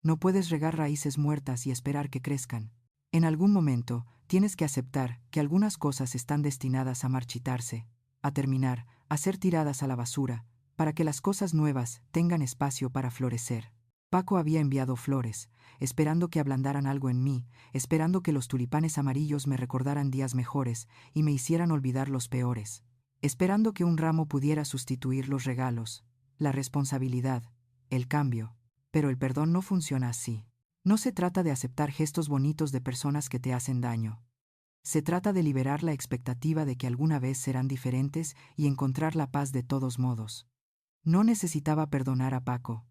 No puedes regar raíces muertas y esperar que crezcan. En algún momento, tienes que aceptar que algunas cosas están destinadas a marchitarse, a terminar, a ser tiradas a la basura, para que las cosas nuevas tengan espacio para florecer. Paco había enviado flores, esperando que ablandaran algo en mí, esperando que los tulipanes amarillos me recordaran días mejores y me hicieran olvidar los peores, esperando que un ramo pudiera sustituir los regalos, la responsabilidad, el cambio. Pero el perdón no funciona así. No se trata de aceptar gestos bonitos de personas que te hacen daño. Se trata de liberar la expectativa de que alguna vez serán diferentes y encontrar la paz de todos modos. No necesitaba perdonar a Paco.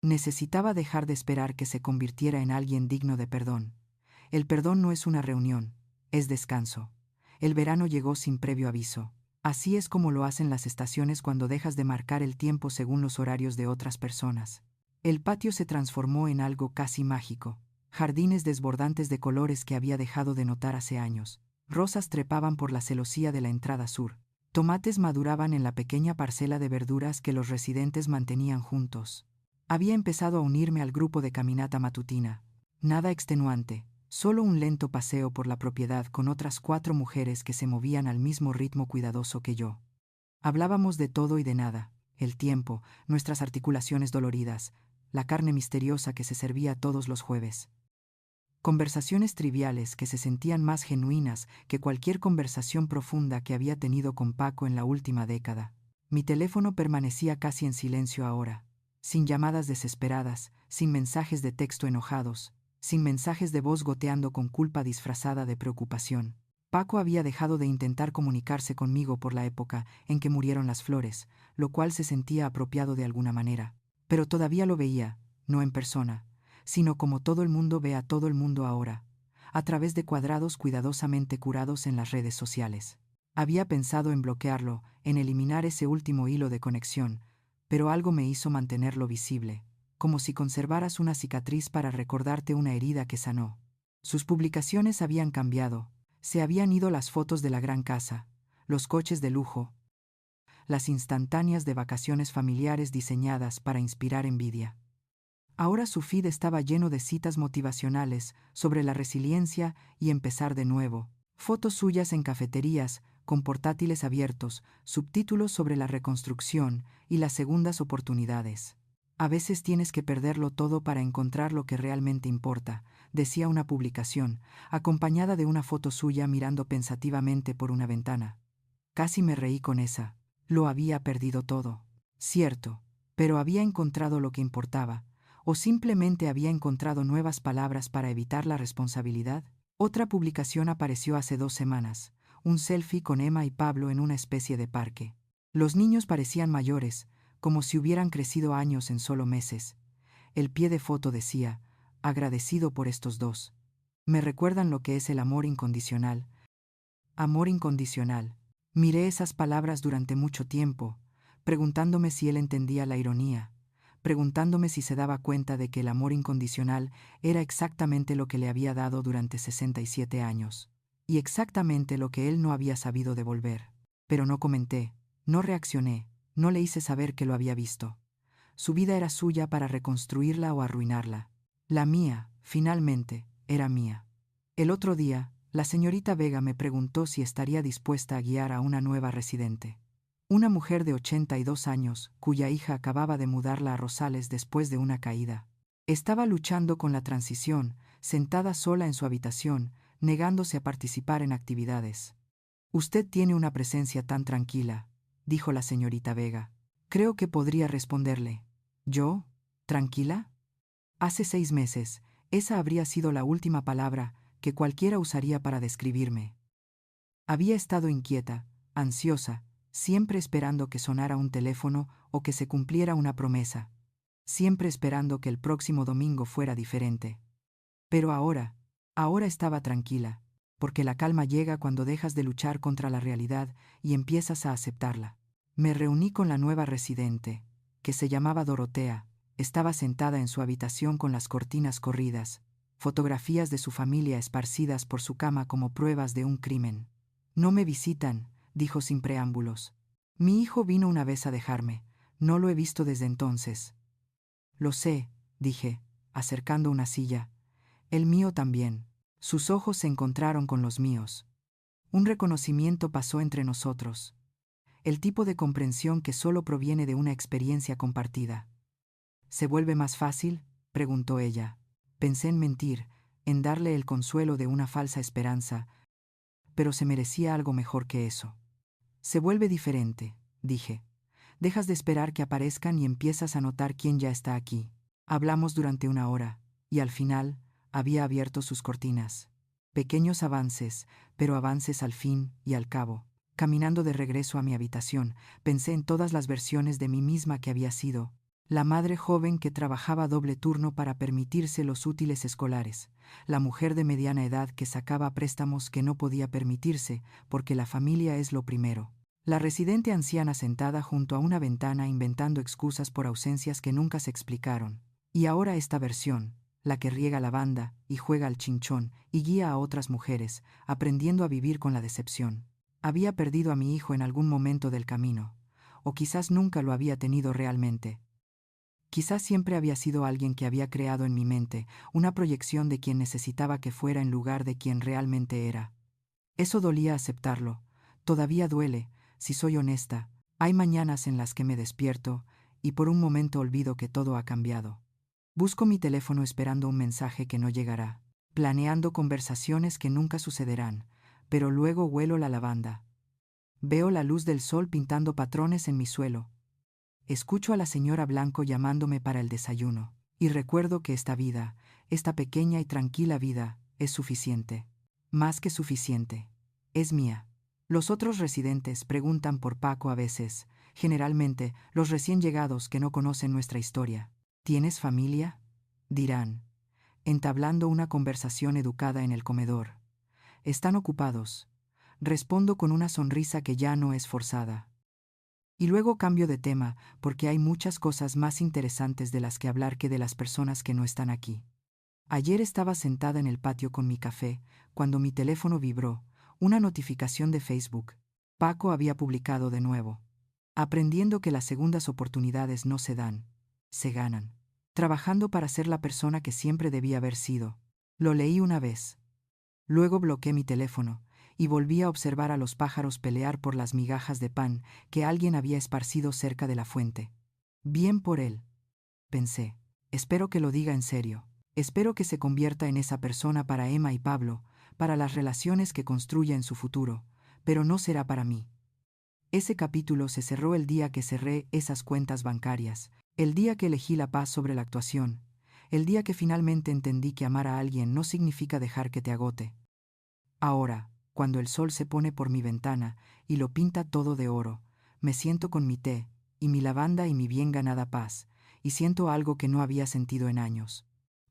Necesitaba dejar de esperar que se convirtiera en alguien digno de perdón. El perdón no es una reunión, es descanso. El verano llegó sin previo aviso. Así es como lo hacen las estaciones cuando dejas de marcar el tiempo según los horarios de otras personas. El patio se transformó en algo casi mágico. Jardines desbordantes de colores que había dejado de notar hace años. Rosas trepaban por la celosía de la entrada sur. Tomates maduraban en la pequeña parcela de verduras que los residentes mantenían juntos. Había empezado a unirme al grupo de caminata matutina. Nada extenuante, solo un lento paseo por la propiedad con otras 4 mujeres que se movían al mismo ritmo cuidadoso que yo. Hablábamos de todo y de nada, el tiempo, nuestras articulaciones doloridas, la carne misteriosa que se servía todos los jueves. Conversaciones triviales que se sentían más genuinas que cualquier conversación profunda que había tenido con Paco en la última década. Mi teléfono permanecía casi en silencio ahora. Sin llamadas desesperadas, sin mensajes de texto enojados, sin mensajes de voz goteando con culpa disfrazada de preocupación. Paco había dejado de intentar comunicarse conmigo por la época en que murieron las flores, lo cual se sentía apropiado de alguna manera. Pero todavía lo veía, no en persona, sino como todo el mundo ve a todo el mundo ahora, a través de cuadrados cuidadosamente curados en las redes sociales. Había pensado en bloquearlo, en eliminar ese último hilo de conexión, pero algo me hizo mantenerlo visible, como si conservaras una cicatriz para recordarte una herida que sanó. Sus publicaciones habían cambiado, se habían ido las fotos de la gran casa, los coches de lujo, las instantáneas de vacaciones familiares diseñadas para inspirar envidia. Ahora su feed estaba lleno de citas motivacionales sobre la resiliencia y empezar de nuevo, Fotos suyas en cafeterías, con portátiles abiertos, subtítulos sobre la reconstrucción y las segundas oportunidades. A veces tienes que perderlo todo para encontrar lo que realmente importa, decía una publicación, acompañada de una foto suya mirando pensativamente por una ventana. Casi me reí con esa. Lo había perdido todo. Cierto, pero había encontrado lo que importaba, o simplemente había encontrado nuevas palabras para evitar la responsabilidad. Otra publicación apareció hace 2 semanas, un selfie con Emma y Pablo en una especie de parque. Los niños parecían mayores, como si hubieran crecido años en solo meses. El pie de foto decía, agradecido por estos dos. Me recuerdan lo que es el amor incondicional. Amor incondicional. Miré esas palabras durante mucho tiempo, preguntándome si él entendía la ironía, preguntándome si se daba cuenta de que el amor incondicional era exactamente lo que le había dado durante 67 años, y exactamente lo que él no había sabido devolver. Pero no comenté, no reaccioné, no le hice saber que lo había visto. Su vida era suya para reconstruirla o arruinarla. La mía, finalmente, era mía. El otro día, la señorita Vega me preguntó si estaría dispuesta a guiar a una nueva residente. Una mujer de 82 años, cuya hija acababa de mudarla a Rosales después de una caída. Estaba luchando con la transición, sentada sola en su habitación, negándose a participar en actividades. Usted tiene una presencia tan tranquila, dijo la señorita Vega. Creo que podría responderle. ¿Yo? ¿Tranquila? Hace 6 meses, esa habría sido la última palabra que cualquiera usaría para describirme. Había estado inquieta, ansiosa, siempre esperando que sonara un teléfono o que se cumpliera una promesa, siempre esperando que el próximo domingo fuera diferente. Pero ahora estaba tranquila, porque la calma llega cuando dejas de luchar contra la realidad y empiezas a aceptarla. Me reuní con la nueva residente, que se llamaba Dorotea. Estaba sentada en su habitación con las cortinas corridas, fotografías de su familia esparcidas por su cama como pruebas de un crimen. No me visitan, dijo sin preámbulos. Mi hijo vino una vez a dejarme, no lo he visto desde entonces. Lo sé, dije, acercando una silla. El mío también. Sus ojos se encontraron con los míos. Un reconocimiento pasó entre nosotros. El tipo de comprensión que solo proviene de una experiencia compartida. ¿Se vuelve más fácil?, preguntó ella. Pensé en mentir, en darle el consuelo de una falsa esperanza, pero se merecía algo mejor que eso. Se vuelve diferente, dije. Dejas de esperar que aparezcan y empiezas a notar quién ya está aquí. Hablamos durante 1 hora, y al final, había abierto sus cortinas. Pequeños avances, pero avances al fin y al cabo. Caminando de regreso a mi habitación, pensé en todas las versiones de mí misma que había sido. La madre joven que trabajaba doble turno para permitirse los útiles escolares. La mujer de mediana edad que sacaba préstamos que no podía permitirse porque la familia es lo primero. La residente anciana sentada junto a una ventana inventando excusas por ausencias que nunca se explicaron. Y ahora esta versión, la que riega lavanda y juega al chinchón y guía a otras mujeres, aprendiendo a vivir con la decepción. Había perdido a mi hijo en algún momento del camino, o quizás nunca lo había tenido realmente. Quizás siempre había sido alguien que había creado en mi mente una proyección de quien necesitaba que fuera en lugar de quien realmente era. Eso dolía aceptarlo. Todavía duele, si soy honesta. Hay mañanas en las que me despierto y por un momento olvido que todo ha cambiado. Busco mi teléfono esperando un mensaje que no llegará, planeando conversaciones que nunca sucederán, pero luego huelo la lavanda. Veo la luz del sol pintando patrones en mi suelo. Escucho a la señora Blanco llamándome para el desayuno, y recuerdo que esta vida, esta pequeña y tranquila vida, es suficiente. Más que suficiente. Es mía. Los otros residentes preguntan por Paco a veces, generalmente los recién llegados que no conocen nuestra historia. ¿Tienes familia?, dirán, entablando una conversación educada en el comedor. Están ocupados. Respondo con una sonrisa que ya no es forzada. Y luego cambio de tema, porque hay muchas cosas más interesantes de las que hablar que de las personas que no están aquí. Ayer estaba sentada en el patio con mi café, cuando mi teléfono vibró, una notificación de Facebook. Paco había publicado de nuevo. Aprendiendo que las segundas oportunidades no se dan, se ganan. Trabajando para ser la persona que siempre debía haber sido. Lo leí una vez. Luego bloqueé mi teléfono, y volví a observar a los pájaros pelear por las migajas de pan que alguien había esparcido cerca de la fuente. Bien por él, pensé. Espero que lo diga en serio. Espero que se convierta en esa persona para Emma y Pablo, para las relaciones que construya en su futuro, pero no será para mí. Ese capítulo se cerró el día que cerré esas cuentas bancarias, el día que elegí la paz sobre la actuación, el día que finalmente entendí que amar a alguien no significa dejar que te agote. Ahora, cuando el sol se pone por mi ventana y lo pinta todo de oro, me siento con mi té, y mi lavanda y mi bien ganada paz, y siento algo que no había sentido en años.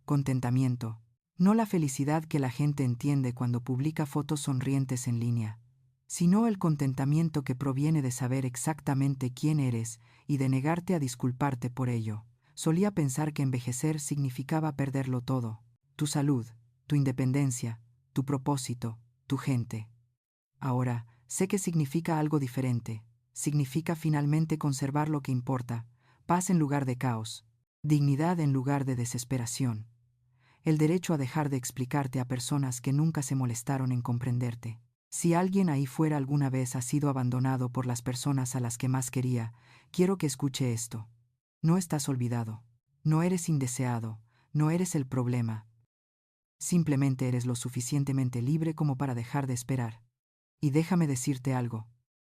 Contentamiento. No la felicidad que la gente entiende cuando publica fotos sonrientes en línea, sino el contentamiento que proviene de saber exactamente quién eres y de negarte a disculparte por ello. Solía pensar que envejecer significaba perderlo todo: tu salud, tu independencia, tu propósito, tu gente. Ahora, sé que significa algo diferente. Significa finalmente conservar lo que importa, paz en lugar de caos, dignidad en lugar de desesperación, el derecho a dejar de explicarte a personas que nunca se molestaron en comprenderte. Si alguien ahí fuera alguna vez ha sido abandonado por las personas a las que más quería, quiero que escuche esto. No estás olvidado. No eres indeseado. No eres el problema. Simplemente eres lo suficientemente libre como para dejar de esperar. Y déjame decirte algo.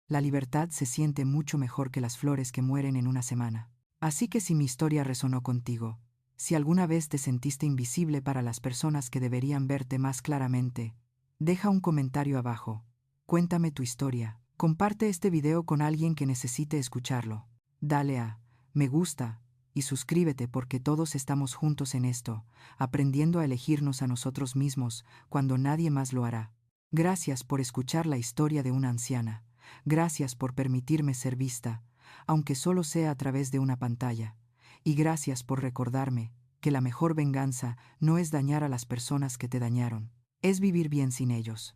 La libertad se siente mucho mejor que las flores que mueren en una semana. Así que si mi historia resonó contigo, si alguna vez te sentiste invisible para las personas que deberían verte más claramente, deja un comentario abajo. Cuéntame tu historia. Comparte este video con alguien que necesite escucharlo. Dale a me gusta y suscríbete, porque todos estamos juntos en esto, aprendiendo a elegirnos a nosotros mismos cuando nadie más lo hará. Gracias por escuchar la historia de una anciana. Gracias por permitirme ser vista, aunque solo sea a través de una pantalla. Y gracias por recordarme que la mejor venganza no es dañar a las personas que te dañaron, es vivir bien sin ellos.